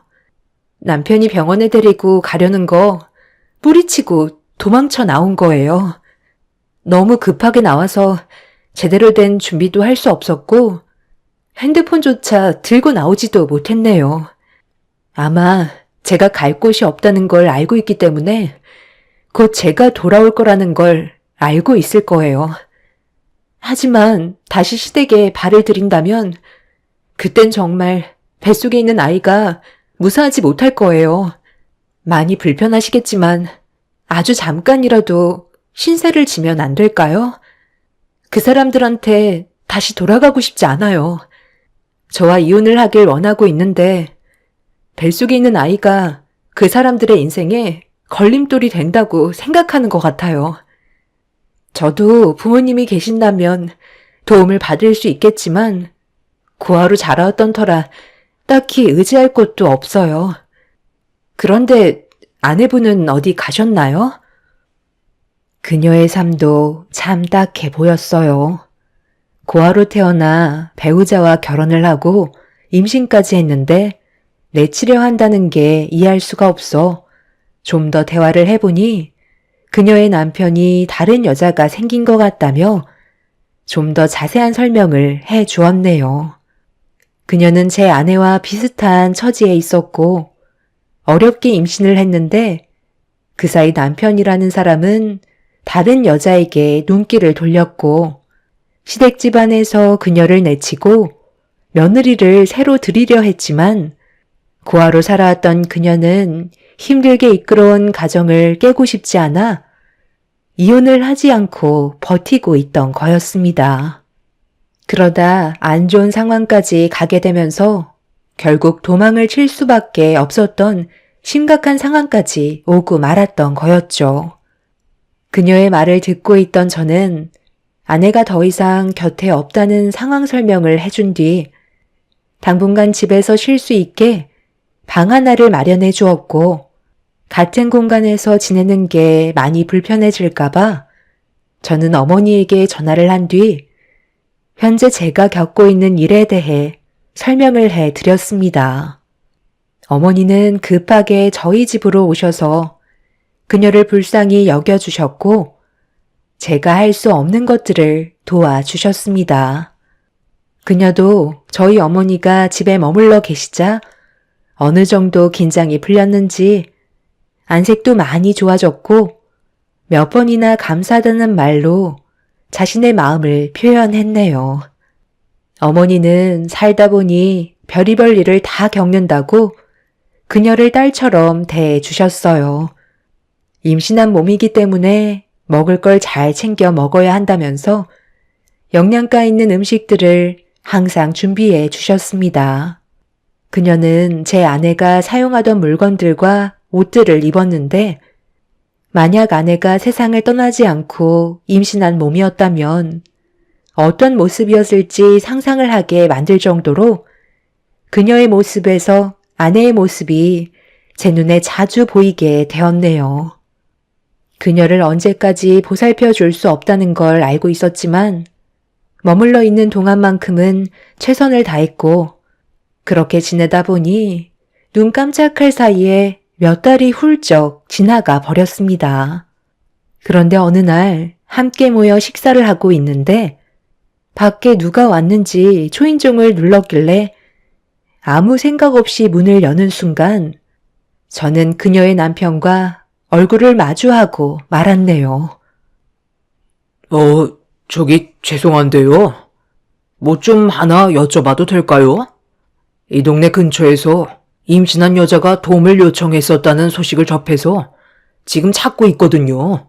남편이 병원에 데리고 가려는 거 뿌리치고 도망쳐 나온 거예요. 너무 급하게 나와서 제대로 된 준비도 할 수 없었고 핸드폰조차 들고 나오지도 못했네요. 아마 제가 갈 곳이 없다는 걸 알고 있기 때문에 곧 제가 돌아올 거라는 걸 알고 있을 거예요. 하지만 다시 시댁에 발을 들인다면 그땐 정말 뱃속에 있는 아이가 무사하지 못할 거예요. 많이 불편하시겠지만 아주 잠깐이라도 신세를 지면 안 될까요? 그 사람들한테 다시 돌아가고 싶지 않아요. 저와 이혼을 하길 원하고 있는데 뱃속에 있는 아이가 그 사람들의 인생에 걸림돌이 된다고 생각하는 것 같아요. 저도 부모님이 계신다면 도움을 받을 수 있겠지만 고아로 자라왔던 터라 딱히 의지할 곳도 없어요. 그런데 아내분은 어디 가셨나요? 그녀의 삶도 참 딱해 보였어요. 고아로 태어나 배우자와 결혼을 하고 임신까지 했는데 내치려 한다는 게 이해할 수가 없어 좀 더 대화를 해보니 그녀의 남편이 다른 여자가 생긴 것 같다며 좀 더 자세한 설명을 해 주었네요. 그녀는 제 아내와 비슷한 처지에 있었고 어렵게 임신을 했는데 그 사이 남편이라는 사람은 다른 여자에게 눈길을 돌렸고 시댁 집안에서 그녀를 내치고 며느리를 새로 들이려 했지만 고아로 살아왔던 그녀는 힘들게 이끌어온 가정을 깨고 싶지 않아 이혼을 하지 않고 버티고 있던 거였습니다. 그러다 안 좋은 상황까지 가게 되면서 결국 도망을 칠 수밖에 없었던 심각한 상황까지 오고 말았던 거였죠. 그녀의 말을 듣고 있던 저는 아내가 더 이상 곁에 없다는 상황 설명을 해준 뒤 당분간 집에서 쉴 수 있게 방 하나를 마련해 주었고 같은 공간에서 지내는 게 많이 불편해질까봐 저는 어머니에게 전화를 한 뒤 현재 제가 겪고 있는 일에 대해 설명을 해 드렸습니다. 어머니는 급하게 저희 집으로 오셔서 그녀를 불쌍히 여겨주셨고 제가 할 수 없는 것들을 도와주셨습니다. 그녀도 저희 어머니가 집에 머물러 계시자 어느 정도 긴장이 풀렸는지 안색도 많이 좋아졌고 몇 번이나 감사하다는 말로 자신의 마음을 표현했네요. 어머니는 살다 보니 별의별 일을 다 겪는다고 그녀를 딸처럼 대해주셨어요. 임신한 몸이기 때문에 먹을 걸 잘 챙겨 먹어야 한다면서 영양가 있는 음식들을 항상 준비해 주셨습니다. 그녀는 제 아내가 사용하던 물건들과 옷들을 입었는데 만약 아내가 세상을 떠나지 않고 임신한 몸이었다면 어떤 모습이었을지 상상을 하게 만들 정도로 그녀의 모습에서 아내의 모습이 제 눈에 자주 보이게 되었네요. 그녀를 언제까지 보살펴 줄 수 없다는 걸 알고 있었지만 머물러 있는 동안만큼은 최선을 다했고 그렇게 지내다 보니 눈 깜짝할 사이에 몇 달이 훌쩍 지나가 버렸습니다. 그런데 어느 날 함께 모여 식사를 하고 있는데 밖에 누가 왔는지 초인종을 눌렀길래 아무 생각 없이 문을 여는 순간 저는 그녀의 남편과 얼굴을 마주하고 말았네요. 저기 죄송한데요. 뭐 좀 하나 여쭤봐도 될까요? 이 동네 근처에서 임신한 여자가 도움을 요청했었다는 소식을 접해서 지금 찾고 있거든요.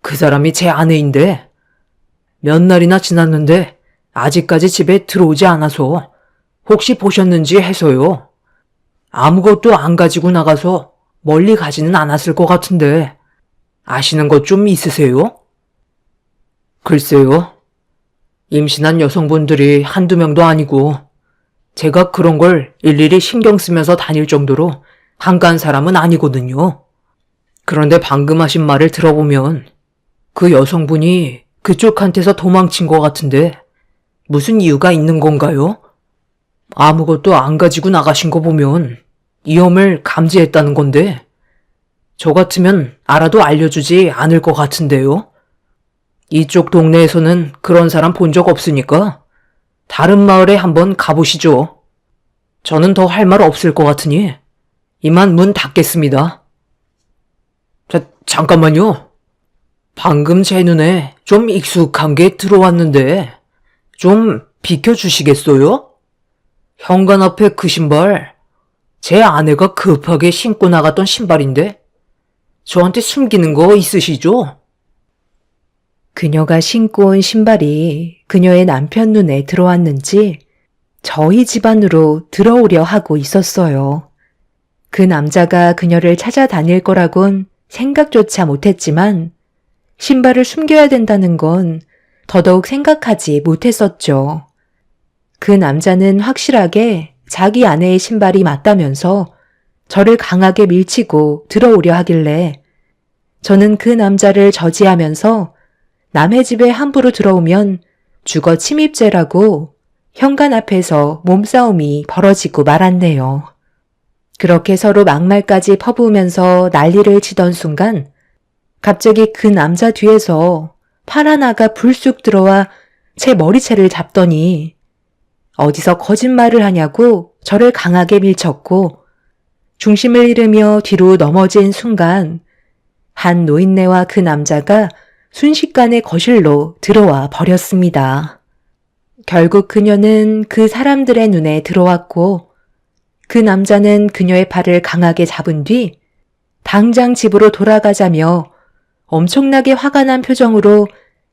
그 사람이 제 아내인데 몇 날이나 지났는데 아직까지 집에 들어오지 않아서 혹시 보셨는지 해서요. 아무것도 안 가지고 나가서 멀리 가지는 않았을 것 같은데 아시는 것 좀 있으세요? 글쎄요. 임신한 여성분들이 한두 명도 아니고 제가 그런 걸 일일이 신경 쓰면서 다닐 정도로 한가한 사람은 아니거든요. 그런데 방금 하신 말을 들어보면 그 여성분이 그쪽한테서 도망친 것 같은데 무슨 이유가 있는 건가요? 아무것도 안 가지고 나가신 거 보면 위험을 감지했다는 건데 저 같으면 알아도 알려주지 않을 것 같은데요. 이쪽 동네에서는 그런 사람 본 적 없으니까 다른 마을에 한번 가보시죠. 저는 더 할 말 없을 것 같으니 이만 문 닫겠습니다. 잠깐만요. 방금 제 눈에 좀 익숙한 게 들어왔는데 좀 비켜주시겠어요? 현관 앞에 그 신발 제 아내가 급하게 신고 나갔던 신발인데 저한테 숨기는 거 있으시죠? 그녀가 신고 온 신발이 그녀의 남편 눈에 들어왔는지 저희 집안으로 들어오려 하고 있었어요. 그 남자가 그녀를 찾아다닐 거라곤 생각조차 못했지만 신발을 숨겨야 된다는 건 더더욱 생각하지 못했었죠. 그 남자는 확실하게 자기 아내의 신발이 맞다면서 저를 강하게 밀치고 들어오려 하길래 저는 그 남자를 저지하면서 남의 집에 함부로 들어오면 주거 침입죄라고 현관 앞에서 몸싸움이 벌어지고 말았네요. 그렇게 서로 막말까지 퍼부으면서 난리를 치던 순간 갑자기 그 남자 뒤에서 팔 하나가 불쑥 들어와 제 머리채를 잡더니 어디서 거짓말을 하냐고 저를 강하게 밀쳤고 중심을 잃으며 뒤로 넘어진 순간 한 노인네와 그 남자가 순식간에 거실로 들어와 버렸습니다. 결국 그녀는 그 사람들의 눈에 들어왔고 그 남자는 그녀의 팔을 강하게 잡은 뒤 당장 집으로 돌아가자며 엄청나게 화가 난 표정으로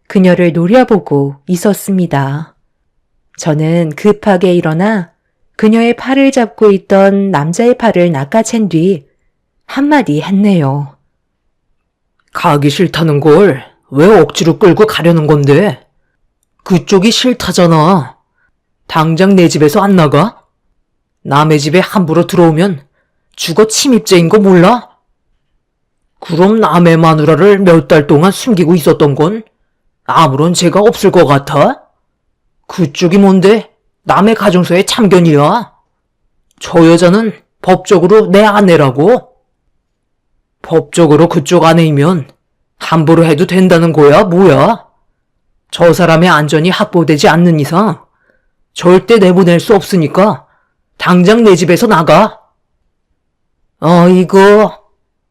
그녀를 노려보고 있었습니다. 저는 급하게 일어나 그녀의 팔을 잡고 있던 남자의 팔을 낚아챈 뒤 한마디 했네요. 가기 싫다는 걸 왜 억지로 끌고 가려는 건데? 그쪽이 싫다잖아. 당장 내 집에서 안 나가? 남의 집에 함부로 들어오면 주거 침입죄인 거 몰라? 그럼 남의 마누라를 몇 달 동안 숨기고 있었던 건 아무런 죄가 없을 것 같아? 그쪽이 뭔데 남의 가정서에 참견이야? 저 여자는 법적으로 내 아내라고? 법적으로 그쪽 아내이면 함부로 해도 된다는 거야, 뭐야? 저 사람의 안전이 확보되지 않는 이상 절대 내보낼 수 없으니까 당장 내 집에서 나가. 이거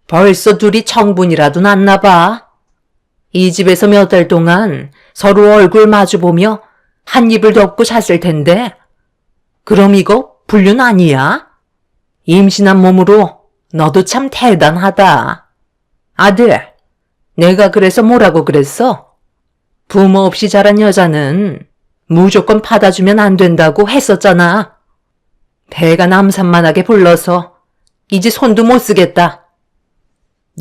벌써 둘이 청분이라도 났나 봐. 이 집에서 몇 달 동안 서로 얼굴 마주보며 한 입을 덮고 잤을 텐데 그럼 이거 불륜 아니야? 임신한 몸으로 너도 참 대단하다. 아들, 내가 그래서 뭐라고 그랬어? 부모 없이 자란 여자는 무조건 받아주면 안 된다고 했었잖아. 배가 남산만하게 불러서 이제 손도 못 쓰겠다.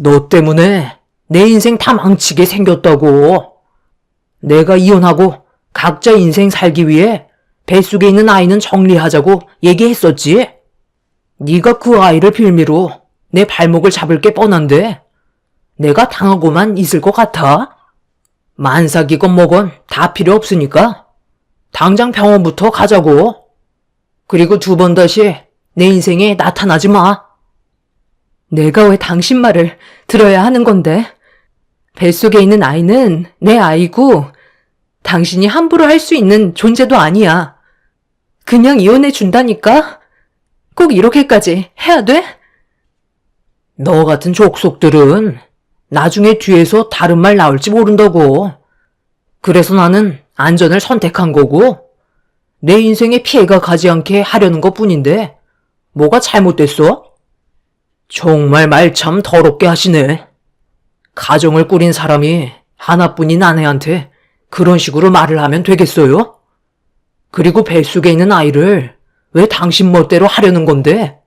너 때문에 내 인생 다 망치게 생겼다고. 내가 이혼하고 각자 인생 살기 위해 뱃속에 있는 아이는 정리하자고 얘기했었지. 네가 그 아이를 빌미로 내 발목을 잡을 게 뻔한데 내가 당하고만 있을 것 같아? 만삭이건 뭐건 다 필요 없으니까 당장 병원부터 가자고. 그리고 두 번 다시 내 인생에 나타나지 마. 내가 왜 당신 말을 들어야 하는 건데? 뱃속에 있는 아이는 내 아이고 당신이 함부로 할 수 있는 존재도 아니야. 그냥 이혼해 준다니까? 꼭 이렇게까지 해야 돼? 너 같은 족속들은 나중에 뒤에서 다른 말 나올지 모른다고. 그래서 나는 안전을 선택한 거고 내 인생에 피해가 가지 않게 하려는 것뿐인데 뭐가 잘못됐어? 정말 말 참 더럽게 하시네. 가정을 꾸린 사람이 하나뿐인 아내한테 그런 식으로 말을 하면 되겠어요? 그리고 뱃속에 있는 아이를 왜 당신 멋대로 하려는 건데?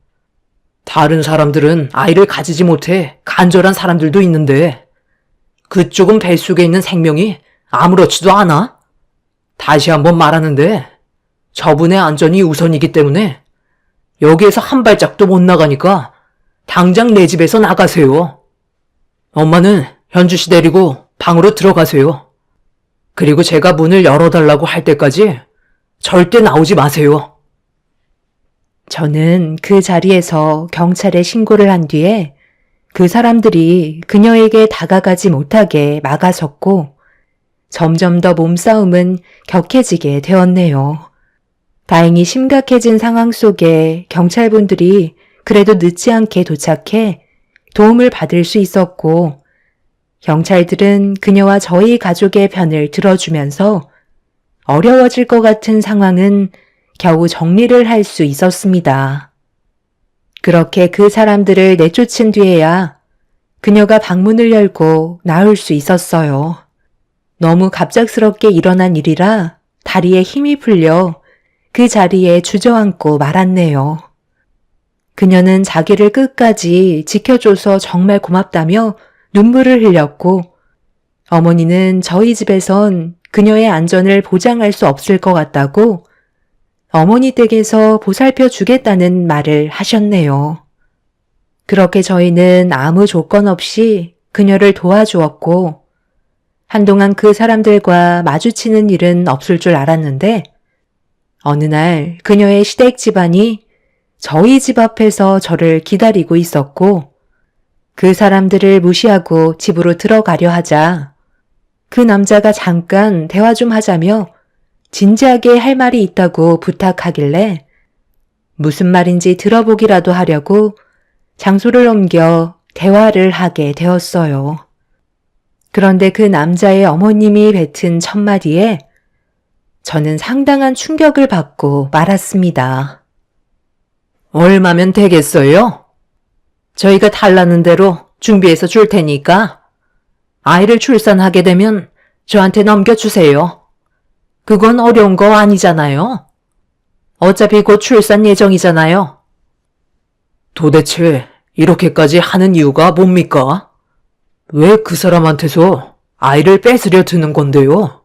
다른 사람들은 아이를 가지지 못해 간절한 사람들도 있는데 그쪽은 뱃속에 있는 생명이 아무렇지도 않아? 다시 한번 말하는데 저분의 안전이 우선이기 때문에 여기에서 한 발짝도 못 나가니까 당장 내 집에서 나가세요. 엄마는 현주 씨 데리고 방으로 들어가세요. 그리고 제가 문을 열어달라고 할 때까지 절대 나오지 마세요. 저는 그 자리에서 경찰에 신고를 한 뒤에 그 사람들이 그녀에게 다가가지 못하게 막아섰고 점점 더 몸싸움은 격해지게 되었네요. 다행히 심각해진 상황 속에 경찰분들이 그래도 늦지 않게 도착해 도움을 받을 수 있었고 경찰들은 그녀와 저희 가족의 편을 들어주면서 어려워질 것 같은 상황은 겨우 정리를 할 수 있었습니다. 그렇게 그 사람들을 내쫓은 뒤에야 그녀가 방문을 열고 나올 수 있었어요. 너무 갑작스럽게 일어난 일이라 다리에 힘이 풀려 그 자리에 주저앉고 말았네요. 그녀는 자기를 끝까지 지켜줘서 정말 고맙다며 눈물을 흘렸고 어머니는 저희 집에선 그녀의 안전을 보장할 수 없을 것 같다고 어머니 댁에서 보살펴 주겠다는 말을 하셨네요. 그렇게 저희는 아무 조건 없이 그녀를 도와주었고 한동안 그 사람들과 마주치는 일은 없을 줄 알았는데 어느 날 그녀의 시댁 집안이 저희 집 앞에서 저를 기다리고 있었고 그 사람들을 무시하고 집으로 들어가려 하자 그 남자가 잠깐 대화 좀 하자며 진지하게 할 말이 있다고 부탁하길래 무슨 말인지 들어보기라도 하려고 장소를 옮겨 대화를 하게 되었어요. 그런데 그 남자의 어머님이 뱉은 첫마디에 저는 상당한 충격을 받고 말았습니다. 얼마면 되겠어요? 저희가 달라는 대로 준비해서 줄 테니까 아이를 출산하게 되면 저한테 넘겨주세요. 그건 어려운 거 아니잖아요. 어차피 곧 출산 예정이잖아요. 도대체 이렇게까지 하는 이유가 뭡니까? 왜 그 사람한테서 아이를 뺏으려 드는 건데요?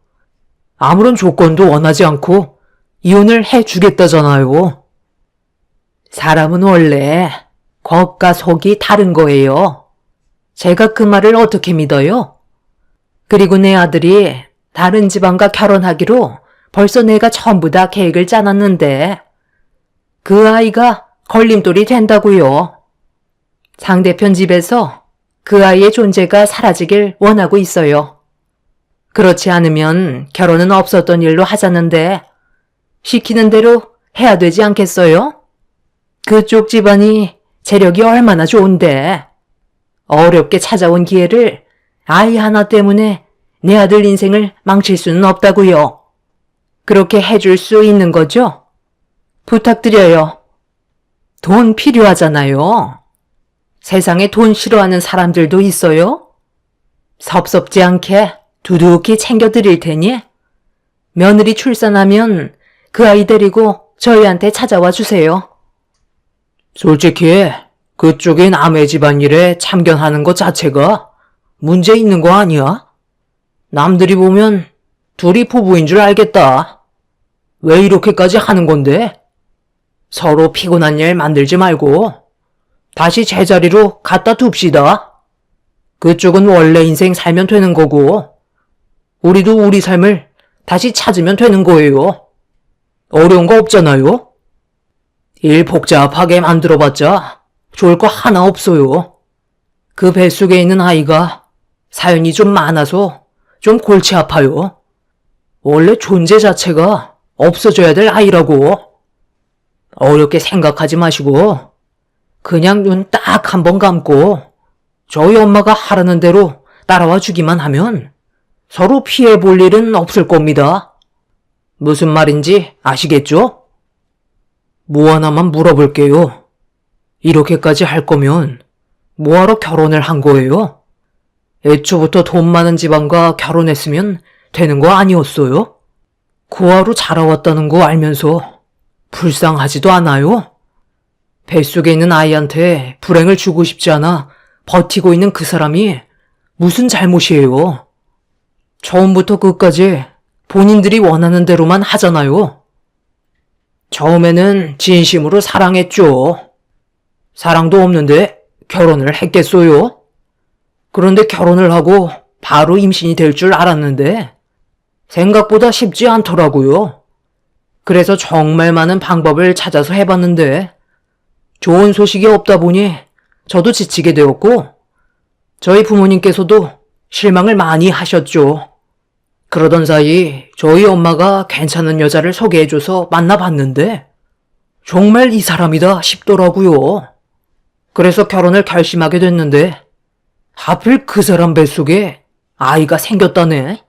아무런 조건도 원하지 않고 이혼을 해주겠다잖아요. 사람은 원래 겉과 속이 다른 거예요. 제가 그 말을 어떻게 믿어요? 그리고 내 아들이 다른 집안과 결혼하기로 벌써 내가 전부 다 계획을 짜놨는데 그 아이가 걸림돌이 된다고요. 상대편 집에서 그 아이의 존재가 사라지길 원하고 있어요. 그렇지 않으면 결혼은 없었던 일로 하자는데 시키는 대로 해야 되지 않겠어요? 그쪽 집안이 재력이 얼마나 좋은데 어렵게 찾아온 기회를 아이 하나 때문에 내 아들 인생을 망칠 수는 없다고요. 그렇게 해줄 수 있는 거죠? 부탁드려요. 돈 필요하잖아요. 세상에 돈 싫어하는 사람들도 있어요. 섭섭지 않게 두둑히 챙겨드릴 테니 며느리 출산하면 그 아이 데리고 저희한테 찾아와 주세요. 솔직히 그쪽에 남의 집안일에 참견하는 것 자체가 문제 있는 거 아니야? 남들이 보면 둘이 부부인 줄 알겠다. 왜 이렇게까지 하는 건데? 서로 피곤한 일 만들지 말고 다시 제자리로 갖다 둡시다. 그쪽은 원래 인생 살면 되는 거고, 우리도 우리 삶을 다시 찾으면 되는 거예요. 어려운 거 없잖아요. 일 복잡하게 만들어봤자 좋을 거 하나 없어요. 그 뱃속에 있는 아이가 사연이 좀 많아서 좀 골치 아파요. 원래 존재 자체가 없어져야 될 아이라고. 어렵게 생각하지 마시고 그냥 눈 딱 한 번 감고 저희 엄마가 하라는 대로 따라와 주기만 하면 서로 피해 볼 일은 없을 겁니다. 무슨 말인지 아시겠죠? 뭐 하나만 물어볼게요. 이렇게까지 할 거면 뭐하러 결혼을 한 거예요? 애초부터 돈 많은 집안과 결혼했으면 되는 거 아니었어요? 고아로 자라왔다는 거 알면서 불쌍하지도 않아요? 뱃속에 있는 아이한테 불행을 주고 싶지 않아 버티고 있는 그 사람이 무슨 잘못이에요? 처음부터 끝까지 본인들이 원하는 대로만 하잖아요. 처음에는 진심으로 사랑했죠. 사랑도 없는데 결혼을 했겠어요? 그런데 결혼을 하고 바로 임신이 될 줄 알았는데 생각보다 쉽지 않더라고요. 그래서 정말 많은 방법을 찾아서 해봤는데 좋은 소식이 없다 보니 저도 지치게 되었고 저희 부모님께서도 실망을 많이 하셨죠. 그러던 사이 저희 엄마가 괜찮은 여자를 소개해줘서 만나봤는데 정말 이 사람이다 싶더라고요. 그래서 결혼을 결심하게 됐는데 하필 그 사람 뱃속에 아이가 생겼다네.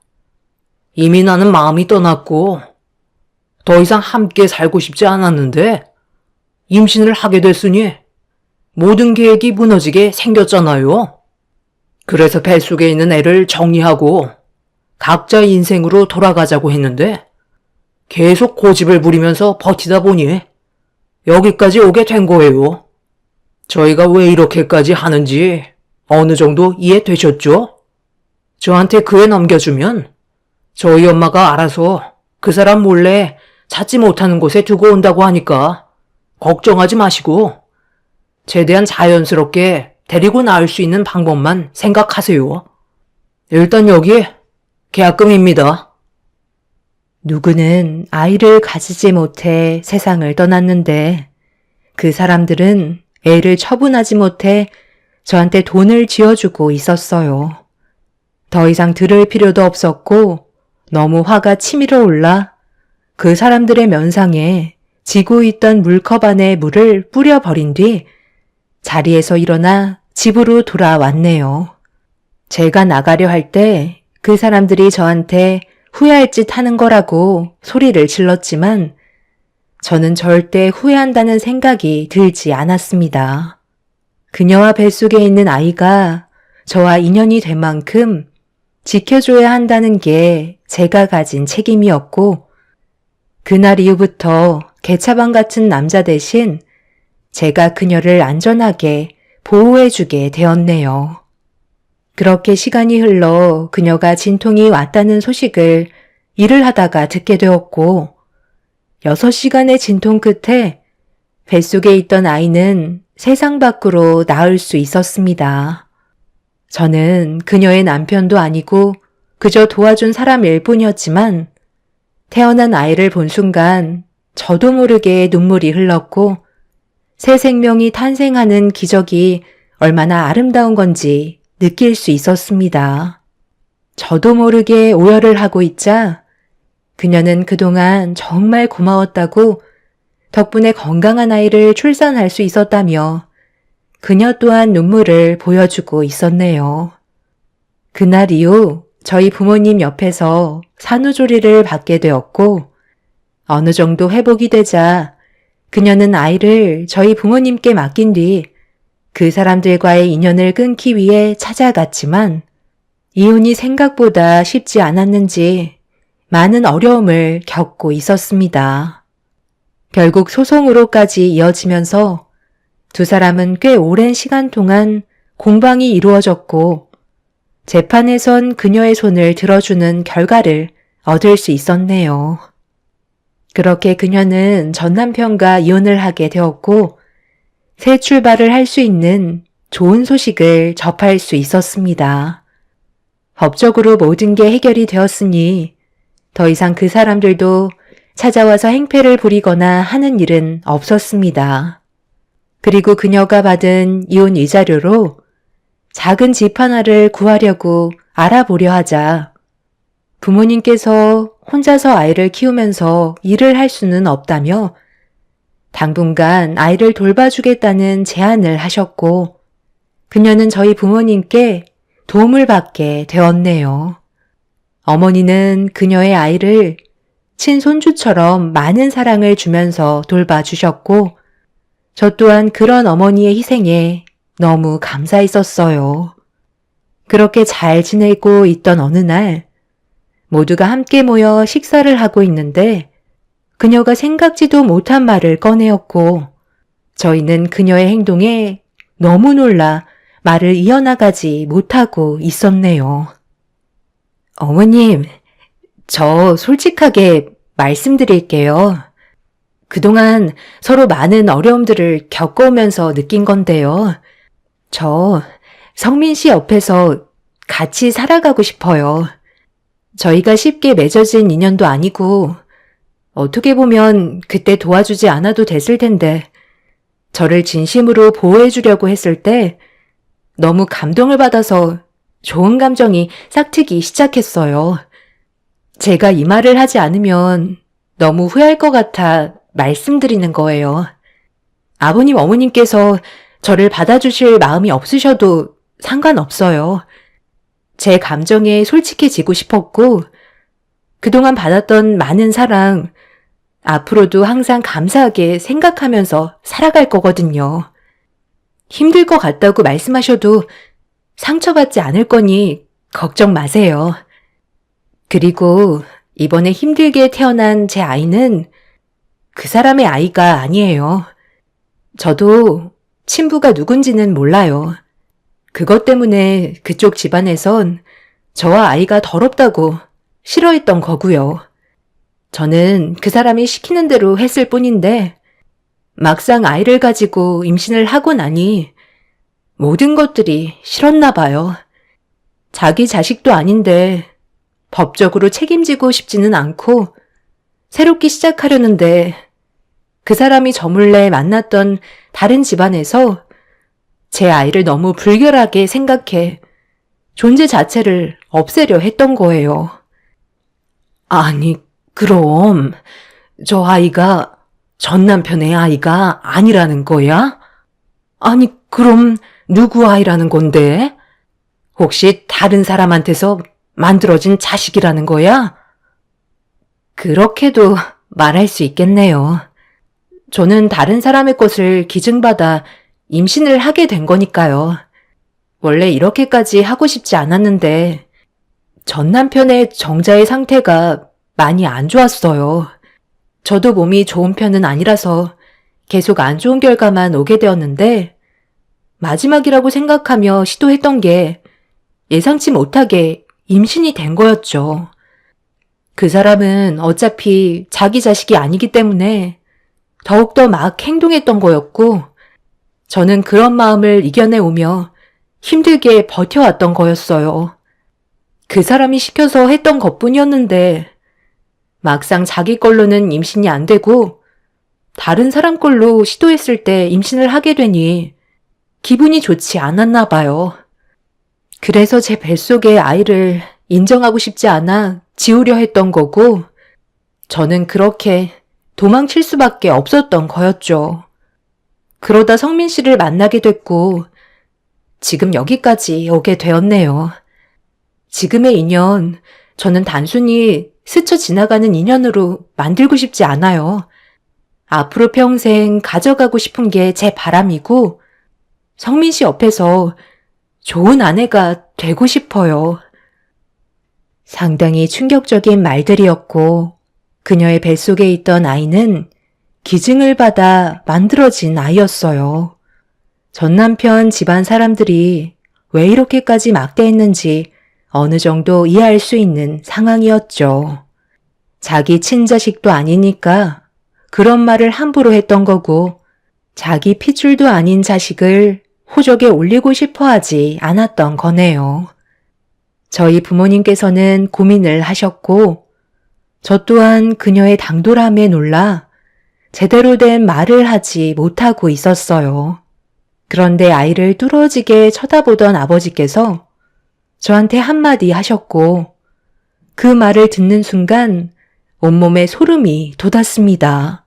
이미 나는 마음이 떠났고 더 이상 함께 살고 싶지 않았는데 임신을 하게 됐으니 모든 계획이 무너지게 생겼잖아요. 그래서 뱃속에 있는 애를 정리하고 각자 인생으로 돌아가자고 했는데 계속 고집을 부리면서 버티다 보니 여기까지 오게 된 거예요. 저희가 왜 이렇게까지 하는지 어느 정도 이해되셨죠? 저한테 그 애 넘겨주면 저희 엄마가 알아서 그 사람 몰래 찾지 못하는 곳에 두고 온다고 하니까 걱정하지 마시고 최대한 자연스럽게 데리고 나올 수 있는 방법만 생각하세요. 일단 여기 계약금입니다. 누구는 아이를 가지지 못해 세상을 떠났는데 그 사람들은 애를 처분하지 못해 저한테 돈을 쥐어주고 있었어요. 더 이상 들을 필요도 없었고 너무 화가 치밀어 올라 그 사람들의 면상에 지고 있던 물컵 안에 물을 뿌려버린 뒤 자리에서 일어나 집으로 돌아왔네요. 제가 나가려 할 때 그 사람들이 저한테 후회할 짓 하는 거라고 소리를 질렀지만 저는 절대 후회한다는 생각이 들지 않았습니다. 그녀와 뱃속에 있는 아이가 저와 인연이 된 만큼 지켜줘야 한다는 게 제가 가진 책임이었고 그날 이후부터 개차반 같은 남자 대신 제가 그녀를 안전하게 보호해주게 되었네요. 그렇게 시간이 흘러 그녀가 진통이 왔다는 소식을 일을 하다가 듣게 되었고 6시간의 진통 끝에 뱃속에 있던 아이는 세상 밖으로 나올 수 있었습니다. 저는 그녀의 남편도 아니고 그저 도와준 사람일 뿐이었지만 태어난 아이를 본 순간 저도 모르게 눈물이 흘렀고 새 생명이 탄생하는 기적이 얼마나 아름다운 건지 느낄 수 있었습니다. 저도 모르게 오열을 하고 있자 그녀는 그동안 정말 고마웠다고 덕분에 건강한 아이를 출산할 수 있었다며 그녀 또한 눈물을 보여주고 있었네요. 그날 이후 저희 부모님 옆에서 산후조리를 받게 되었고 어느 정도 회복이 되자 그녀는 아이를 저희 부모님께 맡긴 뒤 그 사람들과의 인연을 끊기 위해 찾아갔지만 이혼이 생각보다 쉽지 않았는지 많은 어려움을 겪고 있었습니다. 결국 소송으로까지 이어지면서 두 사람은 꽤 오랜 시간 동안 공방이 이루어졌고 재판에선 그녀의 손을 들어주는 결과를 얻을 수 있었네요. 그렇게 그녀는 전 남편과 이혼을 하게 되었고 새 출발을 할 수 있는 좋은 소식을 접할 수 있었습니다. 법적으로 모든 게 해결이 되었으니 더 이상 그 사람들도 찾아와서 행패를 부리거나 하는 일은 없었습니다. 그리고 그녀가 받은 이혼 위자료로 작은 집 하나를 구하려고 알아보려 하자 부모님께서 혼자서 아이를 키우면서 일을 할 수는 없다며 당분간 아이를 돌봐주겠다는 제안을 하셨고 그녀는 저희 부모님께 도움을 받게 되었네요. 어머니는 그녀의 아이를 친손주처럼 많은 사랑을 주면서 돌봐주셨고 저 또한 그런 어머니의 희생에 너무 감사했었어요. 그렇게 잘 지내고 있던 어느 날 모두가 함께 모여 식사를 하고 있는데 그녀가 생각지도 못한 말을 꺼내었고 저희는 그녀의 행동에 너무 놀라 말을 이어나가지 못하고 있었네요. 어머님, 저 솔직하게 말씀드릴게요. 그동안 서로 많은 어려움들을 겪어오면서 느낀 건데요. 저 성민 씨 옆에서 같이 살아가고 싶어요. 저희가 쉽게 맺어진 인연도 아니고 어떻게 보면 그때 도와주지 않아도 됐을 텐데 저를 진심으로 보호해 주려고 했을 때 너무 감동을 받아서 좋은 감정이 싹트기 시작했어요. 제가 이 말을 하지 않으면 너무 후회할 것 같아 말씀드리는 거예요. 아버님, 어머님께서 저를 받아주실 마음이 없으셔도 상관없어요. 제 감정에 솔직해지고 싶었고 그동안 받았던 많은 사랑 앞으로도 항상 감사하게 생각하면서 살아갈 거거든요. 힘들 것 같다고 말씀하셔도 상처받지 않을 거니 걱정 마세요. 그리고 이번에 힘들게 태어난 제 아이는 그 사람의 아이가 아니에요. 저도 친부가 누군지는 몰라요. 그것 때문에 그쪽 집안에선 저와 아이가 더럽다고 싫어했던 거고요. 저는 그 사람이 시키는 대로 했을 뿐인데 막상 아이를 가지고 임신을 하고 나니 모든 것들이 싫었나 봐요. 자기 자식도 아닌데 법적으로 책임지고 싶지는 않고 새롭게 시작하려는데 그 사람이 저 몰래 만났던 다른 집안에서 제 아이를 너무 불결하게 생각해 존재 자체를 없애려 했던 거예요. 아니, 그럼 저 아이가 전 남편의 아이가 아니라는 거야? 아니, 그럼 누구 아이라는 건데? 혹시 다른 사람한테서 만들어진 자식이라는 거야? 그렇게도 말할 수 있겠네요. 저는 다른 사람의 것을 기증받아 임신을 하게 된 거니까요. 원래 이렇게까지 하고 싶지 않았는데 전 남편의 정자의 상태가 많이 안 좋았어요. 저도 몸이 좋은 편은 아니라서 계속 안 좋은 결과만 오게 되었는데 마지막이라고 생각하며 시도했던 게 예상치 못하게 임신이 된 거였죠. 그 사람은 어차피 자기 자식이 아니기 때문에 더욱더 막 행동했던 거였고 저는 그런 마음을 이겨내오며 힘들게 버텨왔던 거였어요. 그 사람이 시켜서 했던 것뿐이었는데 막상 자기 걸로는 임신이 안 되고 다른 사람 걸로 시도했을 때 임신을 하게 되니 기분이 좋지 않았나 봐요. 그래서 제 뱃속의 아이를 인정하고 싶지 않아 지우려 했던 거고 저는 그렇게 도망칠 수밖에 없었던 거였죠. 그러다 성민 씨를 만나게 됐고 지금 여기까지 오게 되었네요. 지금의 인연, 저는 단순히 스쳐 지나가는 인연으로 만들고 싶지 않아요. 앞으로 평생 가져가고 싶은 게 제 바람이고 성민 씨 옆에서 좋은 아내가 되고 싶어요. 상당히 충격적인 말들이었고 그녀의 뱃속에 있던 아이는 기증을 받아 만들어진 아이였어요. 전 남편 집안 사람들이 왜 이렇게까지 막대했는지 어느 정도 이해할 수 있는 상황이었죠. 자기 친자식도 아니니까 그런 말을 함부로 했던 거고 자기 핏줄도 아닌 자식을 호적에 올리고 싶어 하지 않았던 거네요. 저희 부모님께서는 고민을 하셨고, 저 또한 그녀의 당돌함에 놀라 제대로 된 말을 하지 못하고 있었어요. 그런데 아이를 뚫어지게 쳐다보던 아버지께서 저한테 한마디 하셨고, 그 말을 듣는 순간 온몸에 소름이 돋았습니다.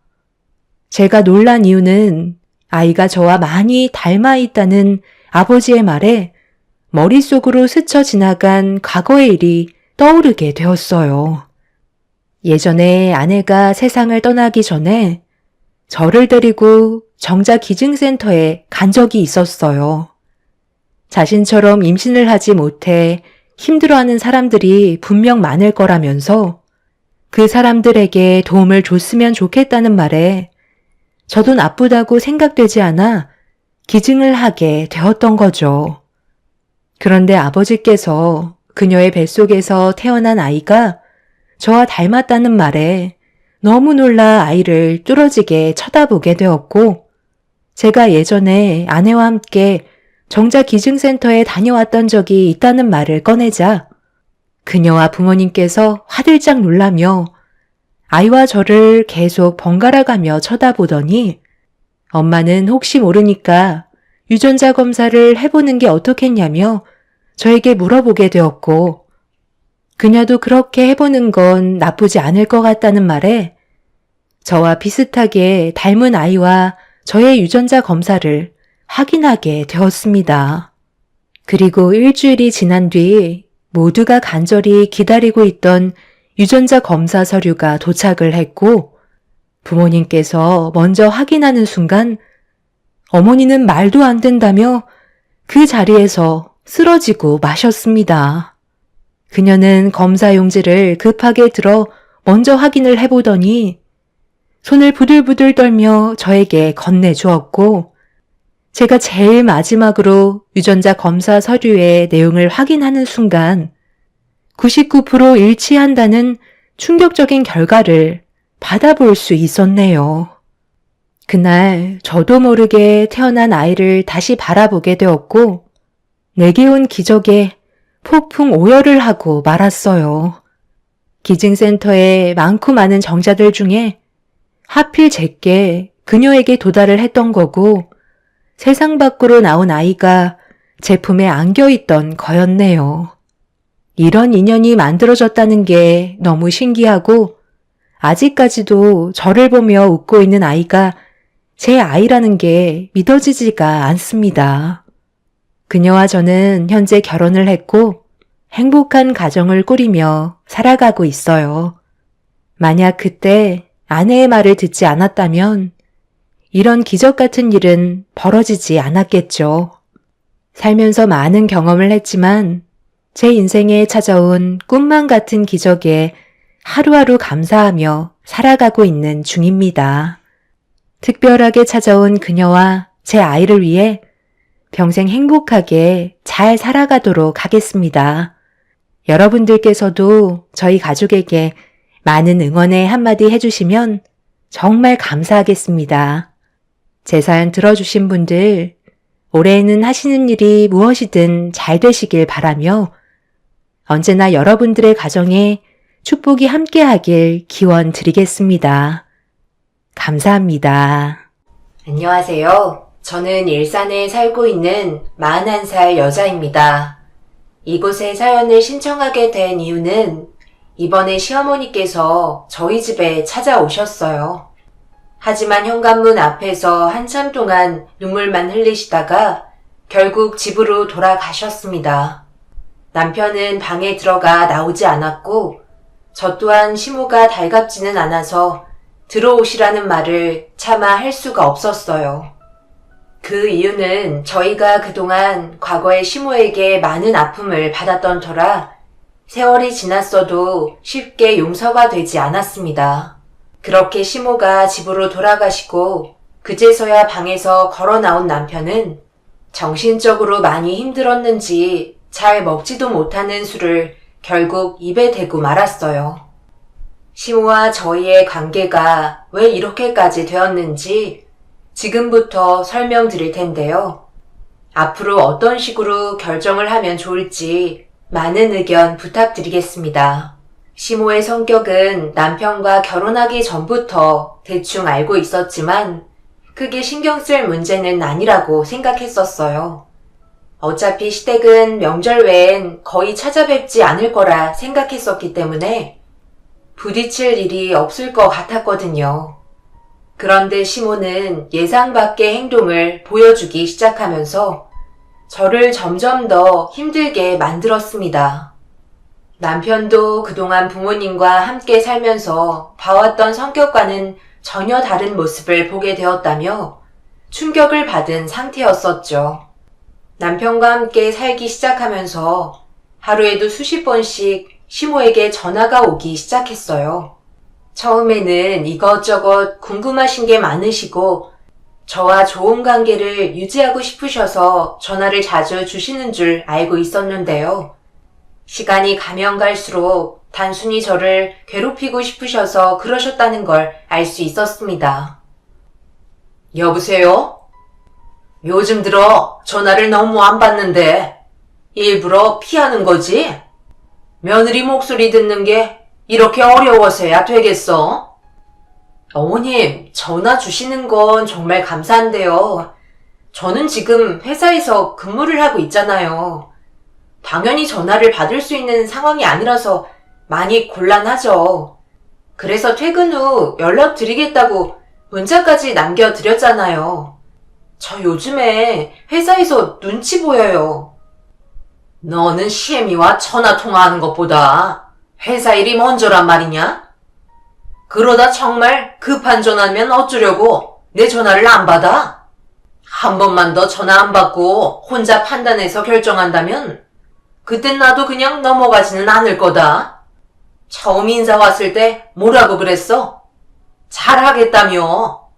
제가 놀란 이유는 아이가 저와 많이 닮아 있다는 아버지의 말에 머릿속으로 스쳐 지나간 과거의 일이 떠오르게 되었어요. 예전에 아내가 세상을 떠나기 전에 저를 데리고 정자 기증센터에 간 적이 있었어요. 자신처럼 임신을 하지 못해 힘들어하는 사람들이 분명 많을 거라면서 그 사람들에게 도움을 줬으면 좋겠다는 말에 저도 나쁘다고 생각되지 않아 기증을 하게 되었던 거죠. 그런데 아버지께서 그녀의 뱃속에서 태어난 아이가 저와 닮았다는 말에 너무 놀라 아이를 뚫어지게 쳐다보게 되었고, 제가 예전에 아내와 함께 정자 기증센터에 다녀왔던 적이 있다는 말을 꺼내자 그녀와 부모님께서 화들짝 놀라며 아이와 저를 계속 번갈아 가며 쳐다보더니 엄마는 혹시 모르니까 유전자 검사를 해보는 게 어떻겠냐며 저에게 물어보게 되었고, 그녀도 그렇게 해보는 건 나쁘지 않을 것 같다는 말에 저와 비슷하게 닮은 아이와 저의 유전자 검사를 확인하게 되었습니다. 그리고 일주일이 지난 뒤 모두가 간절히 기다리고 있던 유전자 검사 서류가 도착을 했고, 부모님께서 먼저 확인하는 순간 어머니는 말도 안 된다며 그 자리에서 쓰러지고 마셨습니다. 그녀는 검사 용지를 급하게 들어 먼저 확인을 해보더니 손을 부들부들 떨며 저에게 건네주었고, 제가 제일 마지막으로 유전자 검사 서류의 내용을 확인하는 순간 99% 일치한다는 충격적인 결과를 받아볼 수 있었네요. 그날 저도 모르게 태어난 아이를 다시 바라보게 되었고, 내게 온 기적에 폭풍 오열을 하고 말았어요. 기증센터에 많고 많은 정자들 중에 하필 제게 그녀에게 도달을 했던 거고, 세상 밖으로 나온 아이가 제 품에 안겨있던 거였네요. 이런 인연이 만들어졌다는 게 너무 신기하고, 아직까지도 저를 보며 웃고 있는 아이가 제 아이라는 게 믿어지지가 않습니다. 그녀와 저는 현재 결혼을 했고 행복한 가정을 꾸리며 살아가고 있어요. 만약 그때 아내의 말을 듣지 않았다면 이런 기적 같은 일은 벌어지지 않았겠죠. 살면서 많은 경험을 했지만 제 인생에 찾아온 꿈만 같은 기적에 하루하루 감사하며 살아가고 있는 중입니다. 특별하게 찾아온 그녀와 제 아이를 위해 평생 행복하게 잘 살아가도록 하겠습니다. 여러분들께서도 저희 가족에게 많은 응원의 한마디 해주시면 정말 감사하겠습니다. 제 사연 들어주신 분들, 올해에는 하시는 일이 무엇이든 잘 되시길 바라며 언제나 여러분들의 가정에 축복이 함께하길 기원 드리겠습니다. 감사합니다. 안녕하세요. 저는 일산에 살고 있는 41살 여자입니다. 이곳에 사연을 신청하게 된 이유는 이번에 시어머니께서 저희 집에 찾아오셨어요. 하지만 현관문 앞에서 한참 동안 눈물만 흘리시다가 결국 집으로 돌아가셨습니다. 남편은 방에 들어가 나오지 않았고 저 또한 시모가 달갑지는 않아서 들어오시라는 말을 차마 할 수가 없었어요. 그 이유는 저희가 그동안 과거에 시모에게 많은 아픔을 받았던 터라 세월이 지났어도 쉽게 용서가 되지 않았습니다. 그렇게 시모가 집으로 돌아가시고 그제서야 방에서 걸어 나온 남편은 정신적으로 많이 힘들었는지 잘 먹지도 못하는 술을 결국 입에 대고 말았어요. 시모와 저희의 관계가 왜 이렇게까지 되었는지 지금부터 설명드릴 텐데요. 앞으로 어떤 식으로 결정을 하면 좋을지 많은 의견 부탁드리겠습니다. 시모의 성격은 남편과 결혼하기 전부터 대충 알고 있었지만 크게 신경 쓸 문제는 아니라고 생각했었어요. 어차피 시댁은 명절 외엔 거의 찾아뵙지 않을 거라 생각했었기 때문에 부딪힐 일이 없을 것 같았거든요. 그런데 시모는 예상 밖의 행동을 보여주기 시작하면서 저를 점점 더 힘들게 만들었습니다. 남편도 그동안 부모님과 함께 살면서 봐왔던 성격과는 전혀 다른 모습을 보게 되었다며 충격을 받은 상태였었죠. 남편과 함께 살기 시작하면서 하루에도 수십 번씩 시모에게 전화가 오기 시작했어요. 처음에는 이것저것 궁금하신 게 많으시고 저와 좋은 관계를 유지하고 싶으셔서 전화를 자주 주시는 줄 알고 있었는데요. 시간이 가면 갈수록 단순히 저를 괴롭히고 싶으셔서 그러셨다는 걸 알 수 있었습니다. 여보세요? 요즘 들어 전화를 너무 안 받는데 일부러 피하는 거지? 며느리 목소리 듣는 게 이렇게 어려워서야 되겠어? 어머님, 전화 주시는 건 정말 감사한데요. 저는 지금 회사에서 근무를 하고 있잖아요. 당연히 전화를 받을 수 있는 상황이 아니라서 많이 곤란하죠. 그래서 퇴근 후 연락드리겠다고 문자까지 남겨드렸잖아요. 저 요즘에 회사에서 눈치 보여요. 너는 시애미와 전화 통화하는 것보다 회사 일이 먼저란 말이냐? 그러다 정말 급한 전화면 어쩌려고 내 전화를 안 받아? 한 번만 더 전화 안 받고 혼자 판단해서 결정한다면 그땐 나도 그냥 넘어가지는 않을 거다. 처음 인사 왔을 때 뭐라고 그랬어? 잘하겠다며.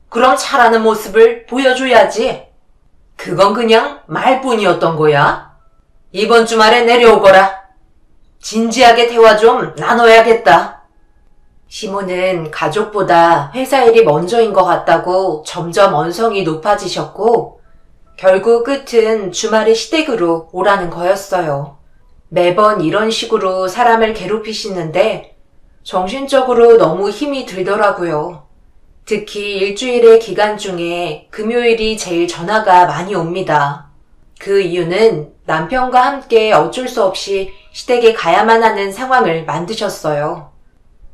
그럼 잘하는 모습을 보여줘야지. 그건 그냥 말뿐이었던 거야. 이번 주말에 내려오거라. 진지하게 대화 좀 나눠야겠다. 시모는 가족보다 회사 일이 먼저인 것 같다고 점점 언성이 높아지셨고 결국 끝은 주말에 시댁으로 오라는 거였어요. 매번 이런 식으로 사람을 괴롭히시는데 정신적으로 너무 힘이 들더라고요. 특히 일주일의 기간 중에 금요일이 제일 전화가 많이 옵니다. 그 이유는 남편과 함께 어쩔 수 없이 시댁에 가야만 하는 상황을 만드셨어요.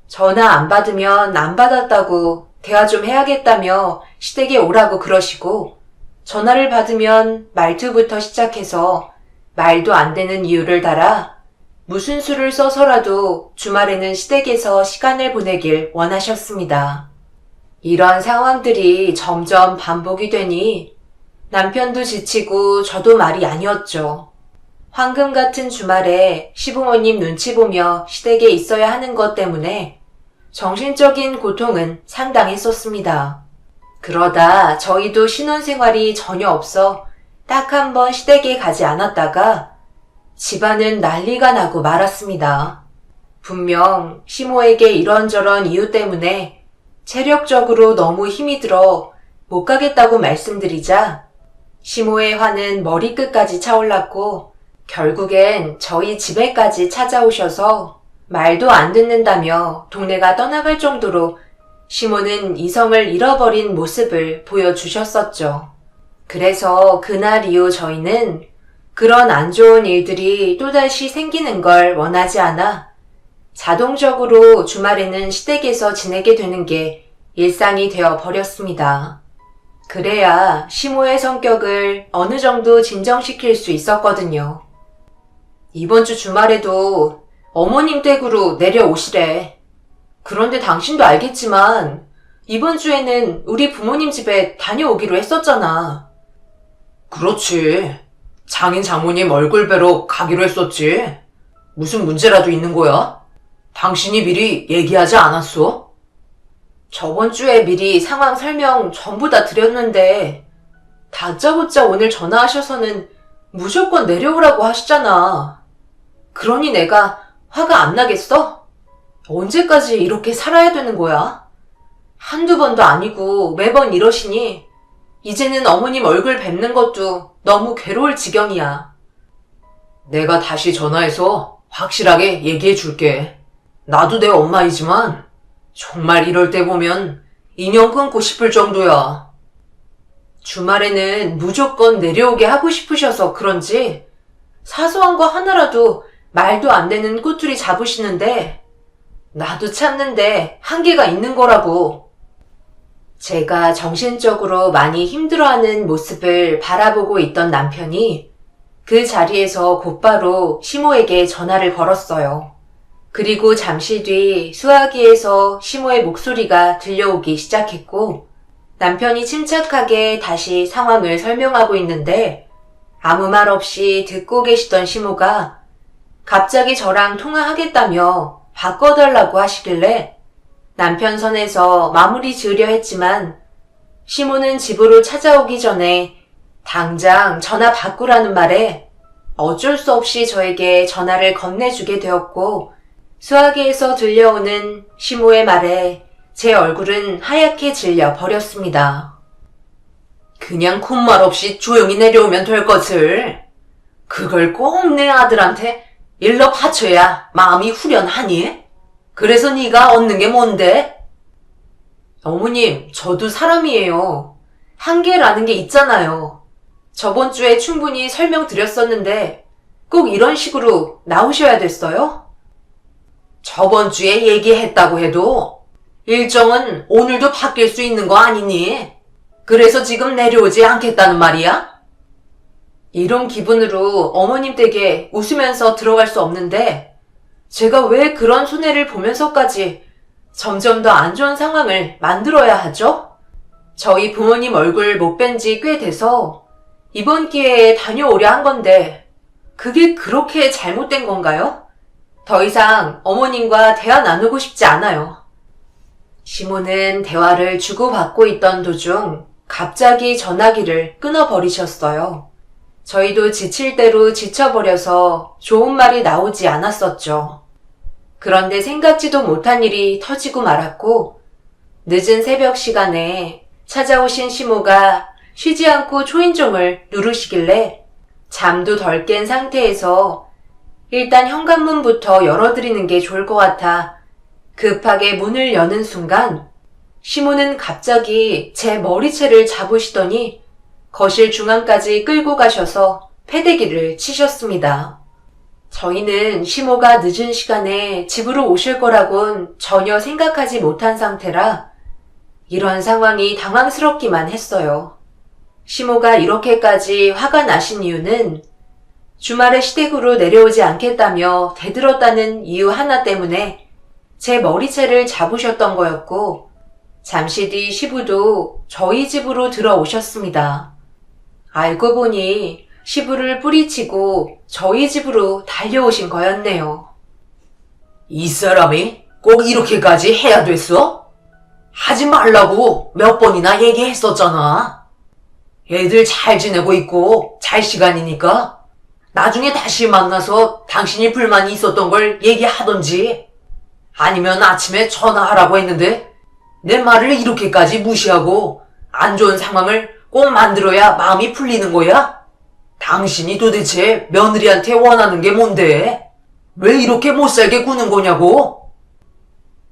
전화 안 받으면 안 받았다고 대화 좀 해야겠다며 시댁에 오라고 그러시고 전화를 받으면 말투부터 시작해서 말도 안 되는 이유를 달아 무슨 수를 써서라도 주말에는 시댁에서 시간을 보내길 원하셨습니다. 이런 상황들이 점점 반복이 되니 남편도 지치고 저도 말이 아니었죠. 황금 같은 주말에 시부모님 눈치 보며 시댁에 있어야 하는 것 때문에 정신적인 고통은 상당했었습니다. 그러다 저희도 신혼생활이 전혀 없어 딱 한 번 시댁에 가지 않았다가 집안은 난리가 나고 말았습니다. 분명 시모에게 이런저런 이유 때문에 체력적으로 너무 힘이 들어 못 가겠다고 말씀드리자 시모의 화는 머리끝까지 차올랐고 결국엔 저희 집에까지 찾아오셔서 말도 안 듣는다며 동네가 떠나갈 정도로 시모는 이성을 잃어버린 모습을 보여주셨었죠. 그래서 그날 이후 저희는 그런 안 좋은 일들이 또다시 생기는 걸 원하지 않아 자동적으로 주말에는 시댁에서 지내게 되는 게 일상이 되어 버렸습니다. 그래야 시모의 성격을 어느 정도 진정시킬 수 있었거든요. 이번 주 주말에도 어머님 댁으로 내려오시래. 그런데 당신도 알겠지만 이번 주에는 우리 부모님 집에 다녀오기로 했었잖아. 그렇지. 장인 장모님 얼굴 뵈러 가기로 했었지. 무슨 문제라도 있는 거야? 당신이 미리 얘기하지 않았어? 저번 주에 미리 상황 설명 전부 다 드렸는데 다짜고짜 오늘 전화하셔서는 무조건 내려오라고 하시잖아. 그러니 내가 화가 안 나겠어? 언제까지 이렇게 살아야 되는 거야? 한두 번도 아니고 매번 이러시니 이제는 어머님 얼굴 뵙는 것도 너무 괴로울 지경이야. 내가 다시 전화해서 확실하게 얘기해 줄게. 나도 내 엄마이지만 정말 이럴 때 보면 인연 끊고 싶을 정도야. 주말에는 무조건 내려오게 하고 싶으셔서 그런지 사소한 거 하나라도 말도 안 되는 꼬투리 잡으시는데 나도 참는데 한계가 있는 거라고. 제가 정신적으로 많이 힘들어하는 모습을 바라보고 있던 남편이 그 자리에서 곧바로 시모에게 전화를 걸었어요. 그리고 잠시 뒤 수화기에서 시모의 목소리가 들려오기 시작했고 남편이 침착하게 다시 상황을 설명하고 있는데 아무 말 없이 듣고 계시던 시모가 갑자기 저랑 통화하겠다며 바꿔달라고 하시길래 남편 선에서 마무리 지으려 했지만 시모는 집으로 찾아오기 전에 당장 전화 바꾸라는 말에 어쩔 수 없이 저에게 전화를 건네주게 되었고 수화기에서 들려오는 시모의 말에 제 얼굴은 하얗게 질려 버렸습니다. 그냥 콧말 없이 조용히 내려오면 될 것을. 그걸 꼭 내 아들한테 일러 바쳐야 마음이 후련하니? 그래서 네가 얻는 게 뭔데? 어머님, 저도 사람이에요. 한계라는 게 있잖아요. 저번 주에 충분히 설명드렸었는데 꼭 이런 식으로 나오셔야 됐어요? 저번 주에 얘기했다고 해도 일정은 오늘도 바뀔 수 있는 거 아니니? 그래서 지금 내려오지 않겠다는 말이야? 이런 기분으로 어머님 댁에 웃으면서 들어갈 수 없는데 제가 왜 그런 손해를 보면서까지 점점 더 안 좋은 상황을 만들어야 하죠? 저희 부모님 얼굴 못 뵌 지 꽤 돼서 이번 기회에 다녀오려 한 건데 그게 그렇게 잘못된 건가요? 더 이상 어머님과 대화 나누고 싶지 않아요. 시모는 대화를 주고받고 있던 도중 갑자기 전화기를 끊어버리셨어요. 저희도 지칠 대로 지쳐버려서 좋은 말이 나오지 않았었죠. 그런데 생각지도 못한 일이 터지고 말았고 늦은 새벽 시간에 찾아오신 시모가 쉬지 않고 초인종을 누르시길래 잠도 덜 깬 상태에서 일단 현관문부터 열어드리는 게 좋을 것 같아 급하게 문을 여는 순간 시모는 갑자기 제 머리채를 잡으시더니 거실 중앙까지 끌고 가셔서 패대기를 치셨습니다. 저희는 시모가 늦은 시간에 집으로 오실 거라곤 전혀 생각하지 못한 상태라 이런 상황이 당황스럽기만 했어요. 시모가 이렇게까지 화가 나신 이유는 주말에 시댁으로 내려오지 않겠다며 대들었다는 이유 하나 때문에 제 머리채를 잡으셨던 거였고 잠시 뒤 시부도 저희 집으로 들어오셨습니다. 알고 보니 시부를 뿌리치고 저희 집으로 달려오신 거였네요. 이 사람이 꼭 이렇게까지 해야 됐어? 하지 말라고 몇 번이나 얘기했었잖아. 애들 잘 지내고 있고 잘 시간이니까 나중에 다시 만나서 당신이 불만이 있었던 걸 얘기하던지 아니면 아침에 전화하라고 했는데 내 말을 이렇게까지 무시하고 안 좋은 상황을 꼭 만들어야 마음이 풀리는 거야? 당신이 도대체 며느리한테 원하는 게 뭔데? 왜 이렇게 못살게 구는 거냐고?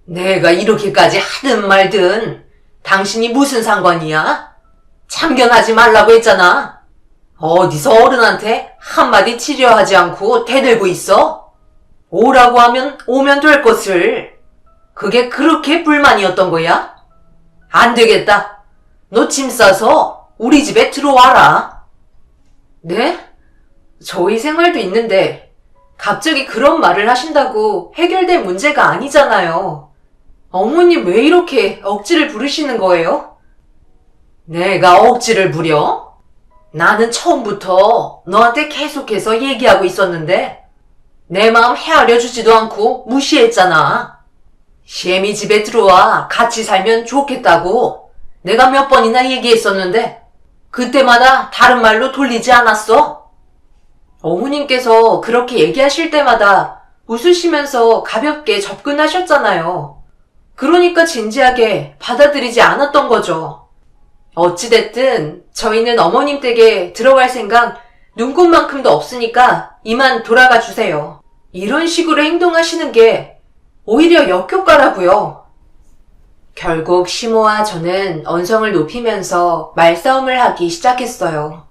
내가 이렇게까지 하든 말든 당신이 무슨 상관이야? 참견하지 말라고 했잖아. 어디서 어른한테 한마디 치려하지 않고 대들고 있어? 오라고 하면 오면 될 것을. 그게 그렇게 불만이었던 거야? 안 되겠다. 너 짐 싸서 우리 집에 들어와라. 네? 저희 생활도 있는데 갑자기 그런 말을 하신다고 해결될 문제가 아니잖아요. 어머님 왜 이렇게 억지를 부리시는 거예요? 내가 억지를 부려? 나는 처음부터 너한테 계속해서 얘기하고 있었는데 내 마음 헤아려 주지도 않고 무시했잖아. 시엠이 집에 들어와 같이 살면 좋겠다고 내가 몇 번이나 얘기했었는데 그때마다 다른 말로 돌리지 않았어? 어머님께서 그렇게 얘기하실 때마다 웃으시면서 가볍게 접근하셨잖아요. 그러니까 진지하게 받아들이지 않았던 거죠. 어찌됐든 저희는 어머님 댁에 들어갈 생각 눈꼽만큼도 없으니까 이만 돌아가 주세요. 이런 식으로 행동하시는 게 오히려 역효과라고요. 결국 시모와 저는 언성을 높이면서 말싸움을 하기 시작했어요.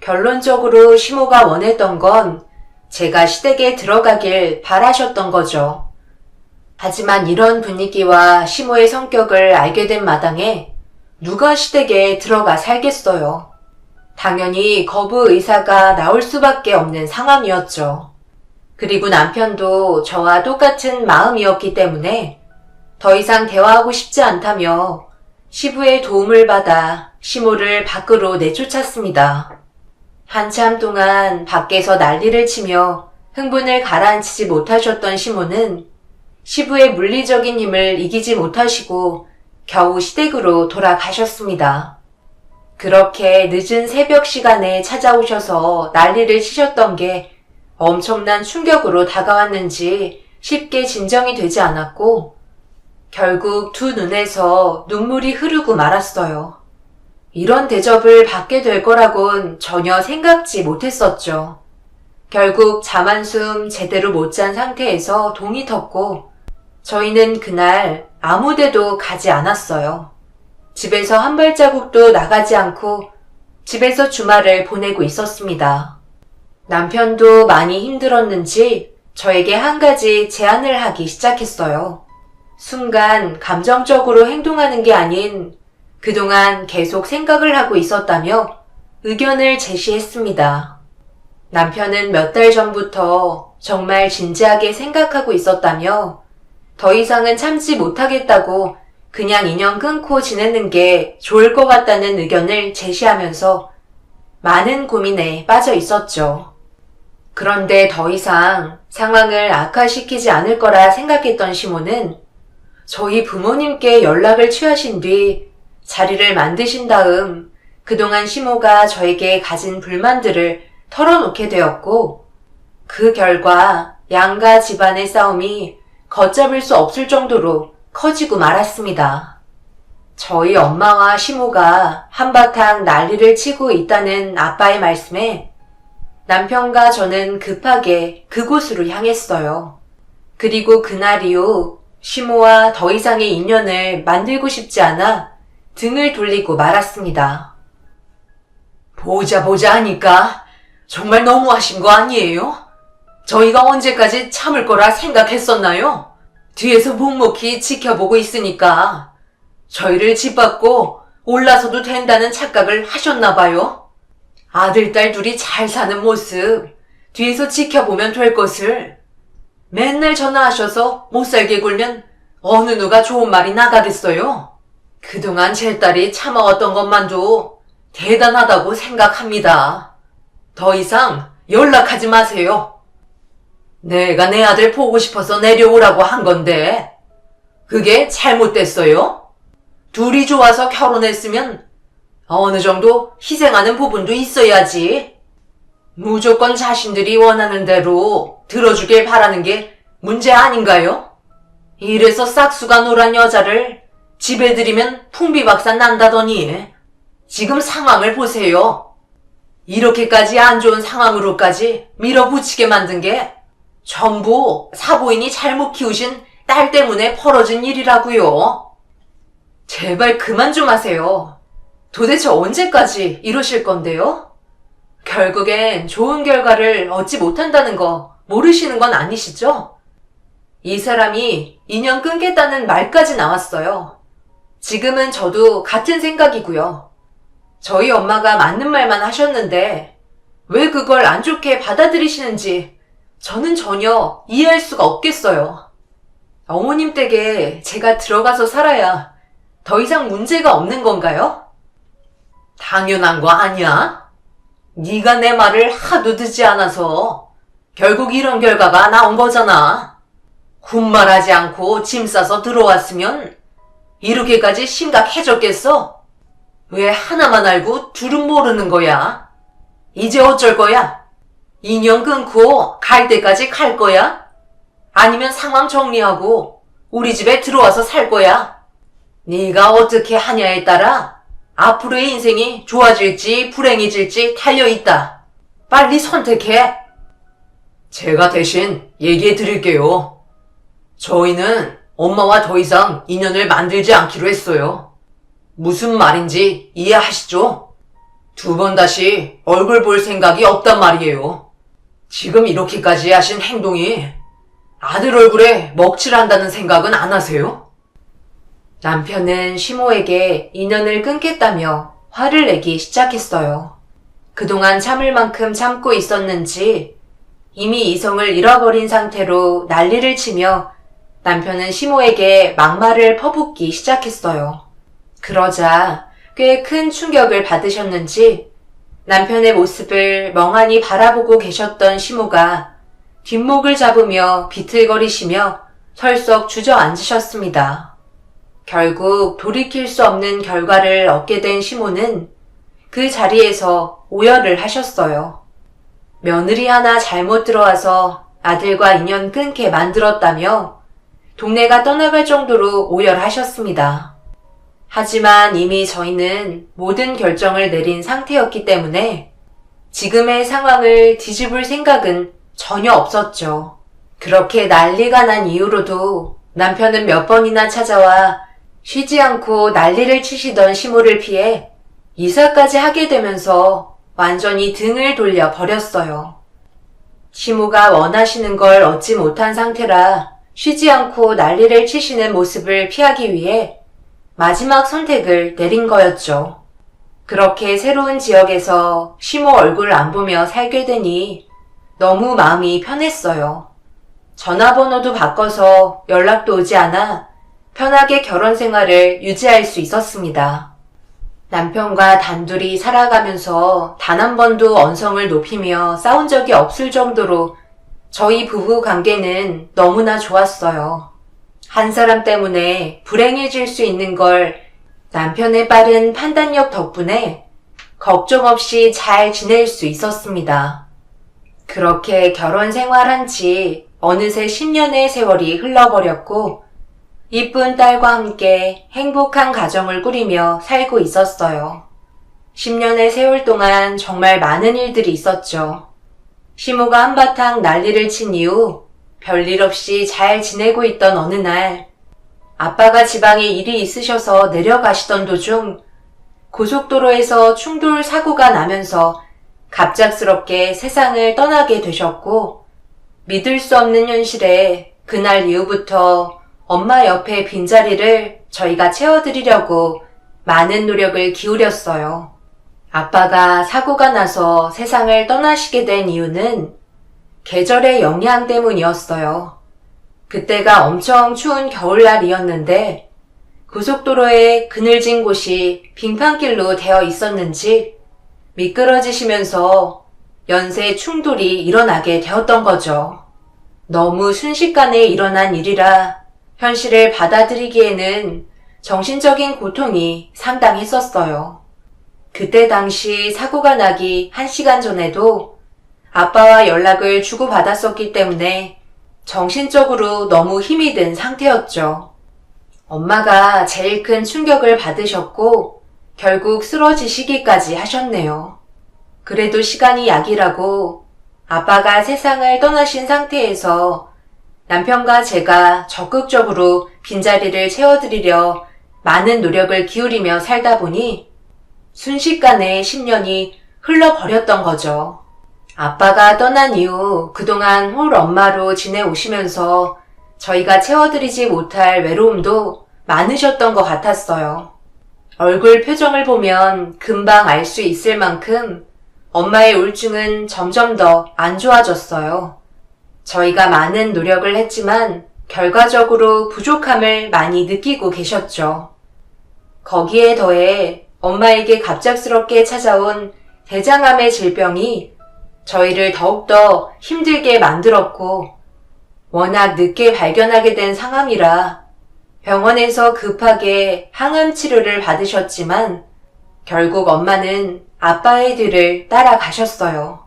결론적으로 시모가 원했던 건 제가 시댁에 들어가길 바라셨던 거죠. 하지만 이런 분위기와 시모의 성격을 알게 된 마당에 누가 시댁에 들어가 살겠어요. 당연히 거부 의사가 나올 수밖에 없는 상황이었죠. 그리고 남편도 저와 똑같은 마음이었기 때문에 더 이상 대화하고 싶지 않다며 시부의 도움을 받아 시모를 밖으로 내쫓았습니다. 한참 동안 밖에서 난리를 치며 흥분을 가라앉히지 못하셨던 시모는 시부의 물리적인 힘을 이기지 못하시고 겨우 시댁으로 돌아가셨습니다. 그렇게 늦은 새벽 시간에 찾아오셔서 난리를 치셨던 게 엄청난 충격으로 다가왔는지 쉽게 진정이 되지 않았고 결국 두 눈에서 눈물이 흐르고 말았어요. 이런 대접을 받게 될 거라곤 전혀 생각지 못했었죠. 결국 잠 한숨 제대로 못 잔 상태에서 동이 텄고 저희는 그날 아무데도 가지 않았어요. 집에서 한 발자국도 나가지 않고 집에서 주말을 보내고 있었습니다. 남편도 많이 힘들었는지 저에게 한 가지 제안을 하기 시작했어요. 순간 감정적으로 행동하는 게 아닌 그동안 계속 생각을 하고 있었다며 의견을 제시했습니다. 남편은 몇 달 전부터 정말 진지하게 생각하고 있었다며 더 이상은 참지 못하겠다고 그냥 인연 끊고 지내는 게 좋을 것 같다는 의견을 제시하면서 많은 고민에 빠져 있었죠. 그런데 더 이상 상황을 악화시키지 않을 거라 생각했던 시모는 저희 부모님께 연락을 취하신 뒤 자리를 만드신 다음 그동안 시모가 저에게 가진 불만들을 털어놓게 되었고 그 결과 양가 집안의 싸움이 걷잡을 수 없을 정도로 커지고 말았습니다. 저희 엄마와 시모가 한바탕 난리를 치고 있다는 아빠의 말씀에 남편과 저는 급하게 그곳으로 향했어요. 그리고 그날 이후 시모와 더 이상의 인연을 만들고 싶지 않아 등을 돌리고 말았습니다. 보자 하니까 정말 너무하신 거 아니에요? 저희가 언제까지 참을 거라 생각했었나요? 뒤에서 묵묵히 지켜보고 있으니까 저희를 짓밟고 올라서도 된다는 착각을 하셨나 봐요. 아들, 딸 둘이 잘 사는 모습 뒤에서 지켜보면 될 것을 맨날 전화하셔서 못살게 굴면 어느 누가 좋은 말이 나가겠어요? 그동안 제 딸이 참아왔던 것만도 대단하다고 생각합니다. 더 이상 연락하지 마세요. 내가 내 아들 보고 싶어서 내려오라고 한 건데 그게 잘못됐어요? 둘이 좋아서 결혼했으면 어느 정도 희생하는 부분도 있어야지. 무조건 자신들이 원하는 대로 들어주길 바라는 게 문제 아닌가요? 이래서 싹수가 노란 여자를 집에 들이면 풍비박산 난다더니 지금 상황을 보세요. 이렇게까지 안 좋은 상황으로까지 밀어붙이게 만든 게 전부 사부인이 잘못 키우신 딸 때문에 벌어진 일이라고요. 제발 그만 좀 하세요. 도대체 언제까지 이러실 건데요? 결국엔 좋은 결과를 얻지 못한다는 거 모르시는 건 아니시죠? 이 사람이 인연 끊겠다는 말까지 나왔어요. 지금은 저도 같은 생각이고요. 저희 엄마가 맞는 말만 하셨는데 왜 그걸 안 좋게 받아들이시는지 저는 전혀 이해할 수가 없겠어요. 어머님 댁에 제가 들어가서 살아야 더 이상 문제가 없는 건가요? 당연한 거 아니야? 네가 내 말을 하도 듣지 않아서 결국 이런 결과가 나온 거잖아. 군말하지 않고 짐 싸서 들어왔으면 이렇게까지 심각해졌겠어? 왜 하나만 알고 둘은 모르는 거야? 이제 어쩔 거야? 인연 끊고 갈 때까지 갈 거야? 아니면 상황 정리하고 우리 집에 들어와서 살 거야? 네가 어떻게 하냐에 따라 앞으로의 인생이 좋아질지 불행해질지 달려있다. 빨리 선택해. 제가 대신 얘기해 드릴게요. 저희는 엄마와 더 이상 인연을 만들지 않기로 했어요. 무슨 말인지 이해하시죠? 2번 다시 얼굴 볼 생각이 없단 말이에요. 지금 이렇게까지 하신 행동이 아들 얼굴에 먹칠한다는 생각은 안 하세요? 남편은 시모에게 인연을 끊겠다며 화를 내기 시작했어요. 그동안 참을 만큼 참고 있었는지 이미 이성을 잃어버린 상태로 난리를 치며 남편은 시모에게 막말을 퍼붓기 시작했어요. 그러자 꽤 큰 충격을 받으셨는지 남편의 모습을 멍하니 바라보고 계셨던 시모가 뒷목을 잡으며 비틀거리시며 설썩 주저앉으셨습니다. 결국 돌이킬 수 없는 결과를 얻게 된 시모는 그 자리에서 오열을 하셨어요. 며느리 하나 잘못 들어와서 아들과 인연 끊게 만들었다며 동네가 떠나갈 정도로 오열하셨습니다. 하지만 이미 저희는 모든 결정을 내린 상태였기 때문에 지금의 상황을 뒤집을 생각은 전혀 없었죠. 그렇게 난리가 난 이후로도 남편은 몇 번이나 찾아와 쉬지 않고 난리를 치시던 시모를 피해 이사까지 하게 되면서 완전히 등을 돌려 버렸어요. 시모가 원하시는 걸 얻지 못한 상태라 쉬지 않고 난리를 치시는 모습을 피하기 위해 마지막 선택을 내린 거였죠. 그렇게 새로운 지역에서 시모 얼굴을 안 보며 살게 되니 너무 마음이 편했어요. 전화번호도 바꿔서 연락도 오지 않아 편하게 결혼 생활을 유지할 수 있었습니다. 남편과 단둘이 살아가면서 단 한 번도 언성을 높이며 싸운 적이 없을 정도로 저희 부부 관계는 너무나 좋았어요. 한 사람 때문에 불행해질 수 있는 걸 남편의 빠른 판단력 덕분에 걱정 없이 잘 지낼 수 있었습니다. 그렇게 결혼 생활한 지 어느새 10년의 세월이 흘러버렸고 이쁜 딸과 함께 행복한 가정을 꾸리며 살고 있었어요. 10년의 세월 동안 정말 많은 일들이 있었죠. 시모가 한바탕 난리를 친 이후 별일 없이 잘 지내고 있던 어느 날 아빠가 지방에 일이 있으셔서 내려가시던 도중 고속도로에서 충돌 사고가 나면서 갑작스럽게 세상을 떠나게 되셨고 믿을 수 없는 현실에 그날 이후부터 엄마 옆에 빈자리를 저희가 채워드리려고 많은 노력을 기울였어요. 아빠가 사고가 나서 세상을 떠나시게 된 이유는 계절의 영향 때문이었어요. 그때가 엄청 추운 겨울날이었는데 고속도로에 그늘진 곳이 빙판길로 되어 있었는지 미끄러지시면서 연쇄 충돌이 일어나게 되었던 거죠. 너무 순식간에 일어난 일이라 현실을 받아들이기에는 정신적인 고통이 상당했었어요. 그때 당시 사고가 나기 1시간 전에도 아빠와 연락을 주고받았었기 때문에 정신적으로 너무 힘이 든 상태였죠. 엄마가 제일 큰 충격을 받으셨고 결국 쓰러지시기까지 하셨네요. 그래도 시간이 약이라고 아빠가 세상을 떠나신 상태에서 남편과 제가 적극적으로 빈자리를 채워드리려 많은 노력을 기울이며 살다 보니 순식간에 10년이 흘러버렸던 거죠. 아빠가 떠난 이후 그동안 홀 엄마로 지내오시면서 저희가 채워드리지 못할 외로움도 많으셨던 것 같았어요. 얼굴 표정을 보면 금방 알 수 있을 만큼 엄마의 우울증은 점점 더 안 좋아졌어요. 저희가 많은 노력을 했지만 결과적으로 부족함을 많이 느끼고 계셨죠. 거기에 더해 엄마에게 갑작스럽게 찾아온 대장암의 질병이 저희를 더욱더 힘들게 만들었고 워낙 늦게 발견하게 된 상황이라 병원에서 급하게 항암 치료를 받으셨지만 결국 엄마는 아빠의 뒤를 따라가셨어요.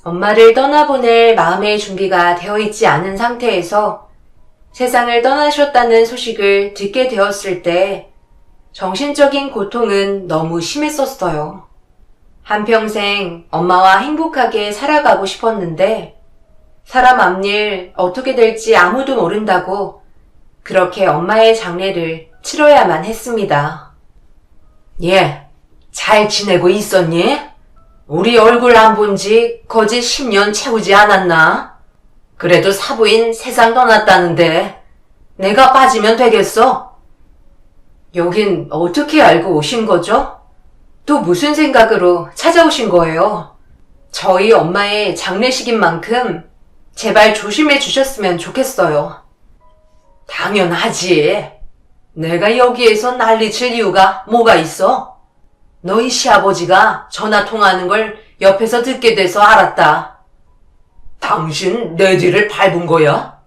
엄마를 떠나보낼 마음의 준비가 되어 있지 않은 상태에서 세상을 떠나셨다는 소식을 듣게 되었을 때 정신적인 고통은 너무 심했었어요. 한평생 엄마와 행복하게 살아가고 싶었는데 사람 앞일 어떻게 될지 아무도 모른다고 그렇게 엄마의 장례를 치러야만 했습니다. 얘, 잘 지내고 있었니? 우리 얼굴 안 본 지 거짓 10년 채우지 않았나? 그래도 사부인 세상 떠났다는데 내가 빠지면 되겠어? 여긴 어떻게 알고 오신 거죠? 또 무슨 생각으로 찾아오신 거예요? 저희 엄마의 장례식인 만큼 제발 조심해 주셨으면 좋겠어요. 당연하지. 내가 여기에서 난리칠 이유가 뭐가 있어? 너희 시아버지가 전화 통화하는 걸 옆에서 듣게 돼서 알았다. 당신 내 뒤를 밟은 거야?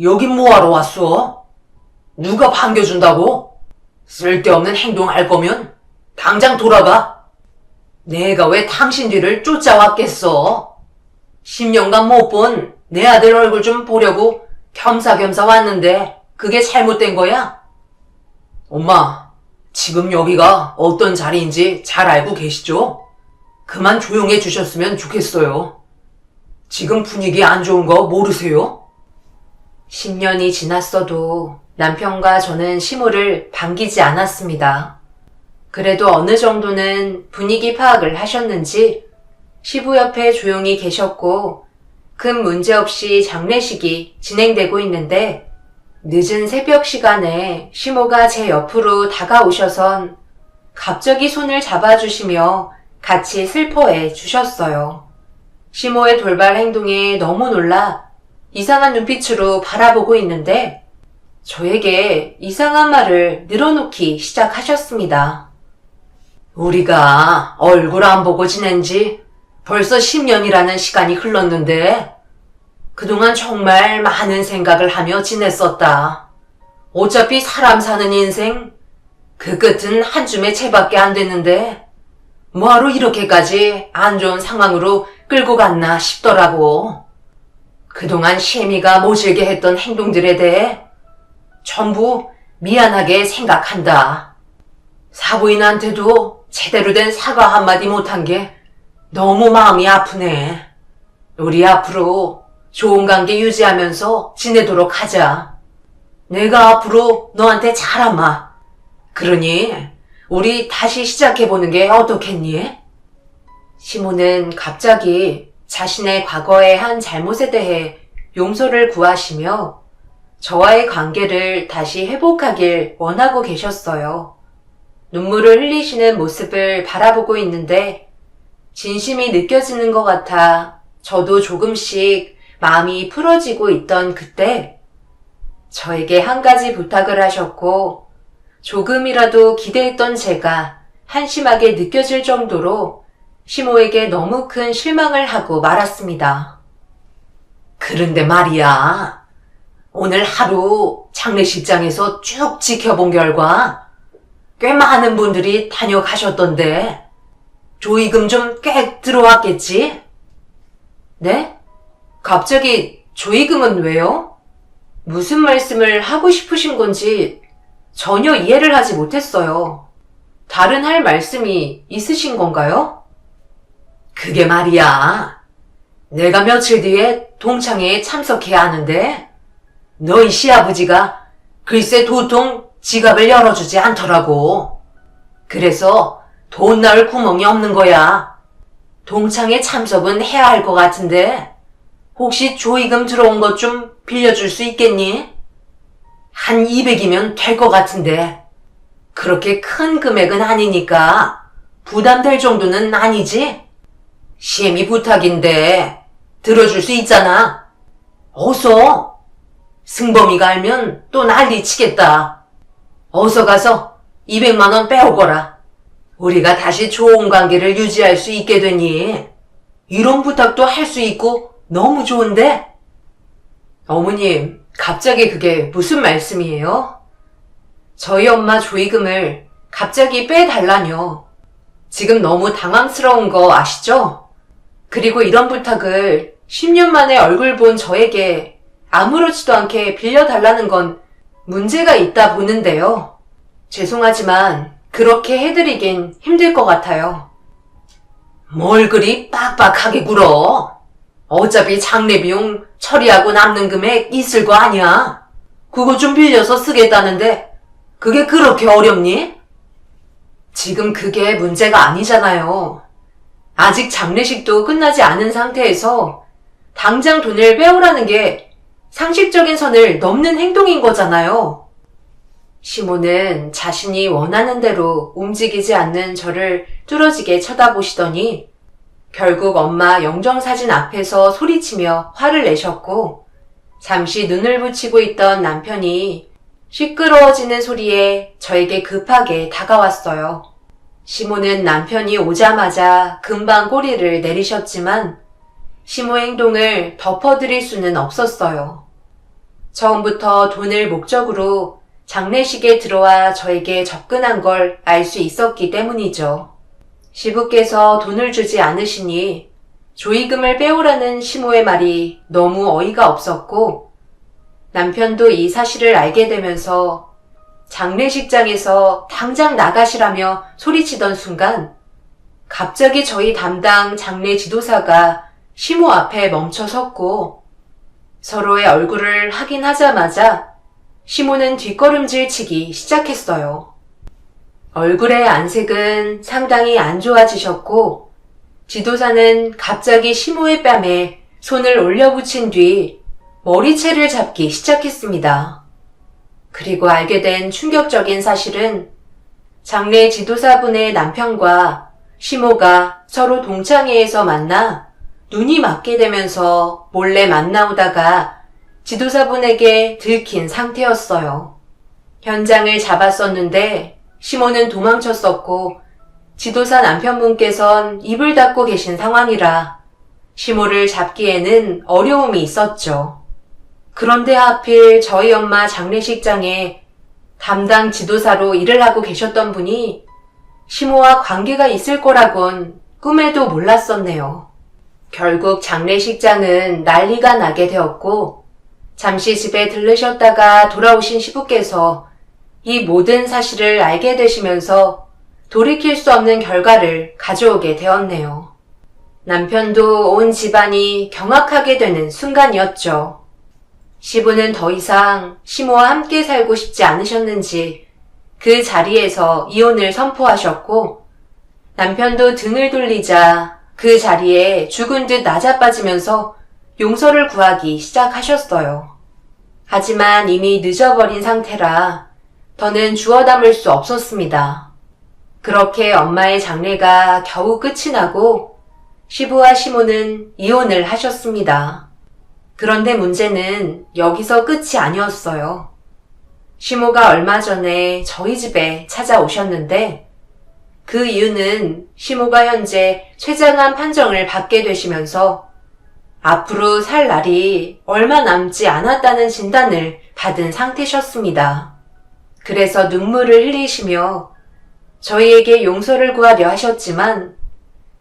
여기 뭐하러 왔어? 누가 반겨준다고? 쓸데없는 행동할 거면 당장 돌아가. 내가 왜 당신 뒤를 쫓아왔겠어? 10년간 못 본 내 아들 얼굴 좀 보려고 겸사겸사 왔는데 그게 잘못된 거야? 엄마, 지금 여기가 어떤 자리인지 잘 알고 계시죠? 그만 조용해 주셨으면 좋겠어요. 지금 분위기 안 좋은 거 모르세요? 10년이 지났어도 남편과 저는 시모를 반기지 않았습니다. 그래도 어느 정도는 분위기 파악을 하셨는지 시부 옆에 조용히 계셨고 큰 문제 없이 장례식이 진행되고 있는데 늦은 새벽 시간에 시모가 제 옆으로 다가오셔선 갑자기 손을 잡아주시며 같이 슬퍼해 주셨어요. 시모의 돌발 행동에 너무 놀라 이상한 눈빛으로 바라보고 있는데 저에게 이상한 말을 늘어놓기 시작하셨습니다. 우리가 얼굴 안 보고 지낸 지 벌써 10년이라는 시간이 흘렀는데 그동안 정말 많은 생각을 하며 지냈었다. 어차피 사람 사는 인생 그 끝은 한 줌의 채밖에 안 되는데 뭐하러 이렇게까지 안 좋은 상황으로 끌고 갔나 싶더라고. 그동안 시애미가 모질게 했던 행동들에 대해 전부 미안하게 생각한다. 사부인한테도 제대로 된 사과 한마디 못한 게 너무 마음이 아프네. 우리 앞으로 좋은 관계 유지하면서 지내도록 하자. 내가 앞으로 너한테 잘하마. 그러니 우리 다시 시작해보는 게 어떻겠니? 시모는 갑자기 자신의 과거의 한 잘못에 대해 용서를 구하시며 저와의 관계를 다시 회복하길 원하고 계셨어요. 눈물을 흘리시는 모습을 바라보고 있는데 진심이 느껴지는 것 같아 저도 조금씩 마음이 풀어지고 있던 그때 저에게 한 가지 부탁을 하셨고 조금이라도 기대했던 제가 한심하게 느껴질 정도로 시모에게 너무 큰 실망을 하고 말았습니다. 그런데 말이야. 오늘 하루 장례식장에서 쭉 지켜본 결과 꽤 많은 분들이 다녀가셨던데 조의금 좀 꽤 들어왔겠지? 네? 갑자기 조의금은 왜요? 무슨 말씀을 하고 싶으신 건지 전혀 이해를 하지 못했어요. 다른 할 말씀이 있으신 건가요? 그게 말이야. 내가 며칠 뒤에 동창회에 참석해야 하는데 너희 시아버지가 글쎄 도통 지갑을 열어주지 않더라고. 그래서 돈 나올 구멍이 없는 거야. 동창회 참석은 해야 할 것 같은데 혹시 조의금 들어온 것 좀 빌려줄 수 있겠니? 한 200이면 될 것 같은데 그렇게 큰 금액은 아니니까 부담될 정도는 아니지? 시애미 부탁인데 들어줄 수 있잖아. 어서. 승범이가 알면 또 난리 치겠다. 어서 가서 200만 원 빼오거라. 우리가 다시 좋은 관계를 유지할 수 있게 되니 이런 부탁도 할 수 있고 너무 좋은데? 어머님, 갑자기 그게 무슨 말씀이에요? 저희 엄마 조의금을 갑자기 빼달라뇨. 지금 너무 당황스러운 거 아시죠? 그리고 이런 부탁을 10년 만에 얼굴 본 저에게 아무렇지도 않게 빌려달라는 건 문제가 있다 보는데요. 죄송하지만 그렇게 해드리긴 힘들 것 같아요. 뭘 그리 빡빡하게 굴어? 어차피 장례 비용 처리하고 남는 금액 있을 거 아니야? 그거 좀 빌려서 쓰겠다는데 그게 그렇게 어렵니? 지금 그게 문제가 아니잖아요. 아직 장례식도 끝나지 않은 상태에서 당장 돈을 빼오라는 게 상식적인 선을 넘는 행동인 거잖아요. 시모는 자신이 원하는 대로 움직이지 않는 저를 뚫어지게 쳐다보시더니 결국 엄마 영정사진 앞에서 소리치며 화를 내셨고 잠시 눈을 붙이고 있던 남편이 시끄러워지는 소리에 저에게 급하게 다가왔어요. 시모는 남편이 오자마자 금방 꼬리를 내리셨지만 시모 행동을 덮어드릴 수는 없었어요. 처음부터 돈을 목적으로 장례식에 들어와 저에게 접근한 걸 알 수 있었기 때문이죠. 시부께서 돈을 주지 않으시니 조의금을 빼오라는 시모의 말이 너무 어이가 없었고 남편도 이 사실을 알게 되면서 장례식장에서 당장 나가시라며 소리치던 순간 갑자기 저희 담당 장례 지도사가 시모 앞에 멈춰 섰고 서로의 얼굴을 확인하자마자 시모는 뒷걸음질 치기 시작했어요. 얼굴의 안색은 상당히 안 좋아지셨고 지도사는 갑자기 시모의 뺨에 손을 올려붙인 뒤 머리채를 잡기 시작했습니다. 그리고 알게 된 충격적인 사실은 장례 지도사분의 남편과 시모가 서로 동창회에서 만나 눈이 맞게 되면서 몰래 만나오다가 지도사분에게 들킨 상태였어요. 현장을 잡았었는데 시모는 도망쳤었고 지도사 남편분께선 입을 닫고 계신 상황이라 시모를 잡기에는 어려움이 있었죠. 그런데 하필 저희 엄마 장례식장에 담당 지도사로 일을 하고 계셨던 분이 시모와 관계가 있을 거라곤 꿈에도 몰랐었네요. 결국 장례식장은 난리가 나게 되었고 잠시 집에 들르셨다가 돌아오신 시부께서 이 모든 사실을 알게 되시면서 돌이킬 수 없는 결과를 가져오게 되었네요. 남편도 온 집안이 경악하게 되는 순간이었죠. 시부는 더 이상 시모와 함께 살고 싶지 않으셨는지 그 자리에서 이혼을 선포하셨고 남편도 등을 돌리자 그 자리에 죽은 듯 낮아빠지면서 용서를 구하기 시작하셨어요. 하지만 이미 늦어버린 상태라 더는 주워 담을 수 없었습니다. 그렇게 엄마의 장례가 겨우 끝이 나고 시부와 시모는 이혼을 하셨습니다. 그런데 문제는 여기서 끝이 아니었어요. 시모가 얼마 전에 저희 집에 찾아오셨는데 그 이유는 시모가 현재 췌장암 판정을 받게 되시면서 앞으로 살 날이 얼마 남지 않았다는 진단을 받은 상태셨습니다. 그래서 눈물을 흘리시며 저희에게 용서를 구하려 하셨지만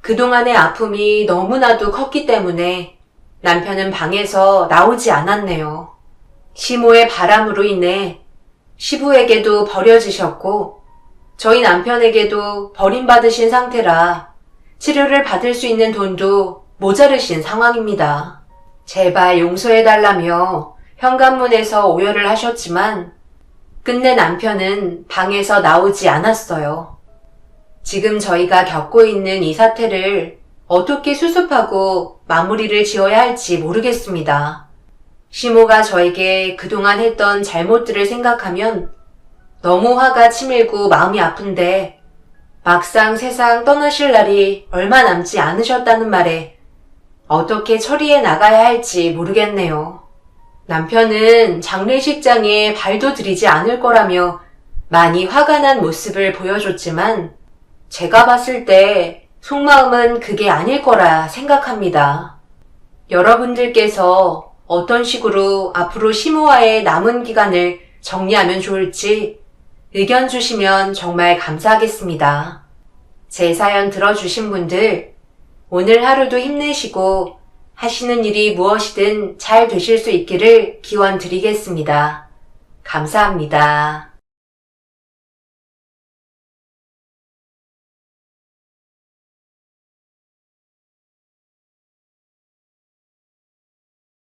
그동안의 아픔이 너무나도 컸기 때문에 남편은 방에서 나오지 않았네요. 시모의 바람으로 인해 시부에게도 버려지셨고 저희 남편에게도 버림받으신 상태라 치료를 받을 수 있는 돈도 모자르신 상황입니다. 제발 용서해달라며 현관문에서 오열을 하셨지만 끝내 남편은 방에서 나오지 않았어요. 지금 저희가 겪고 있는 이 사태를 어떻게 수습하고 마무리를 지어야 할지 모르겠습니다. 시모가 저에게 그동안 했던 잘못들을 생각하면 너무 화가 치밀고 마음이 아픈데 막상 세상 떠나실 날이 얼마 남지 않으셨다는 말에 어떻게 처리해 나가야 할지 모르겠네요. 남편은 장례식장에 발도 들이지 않을 거라며 많이 화가 난 모습을 보여줬지만 제가 봤을 때 속마음은 그게 아닐 거라 생각합니다. 여러분들께서 어떤 식으로 앞으로 시모와의 남은 기간을 정리하면 좋을지 의견 주시면 정말 감사하겠습니다. 제 사연 들어주신 분들 오늘 하루도 힘내시고 하시는 일이 무엇이든 잘 되실 수 있기를 기원 드리겠습니다. 감사합니다.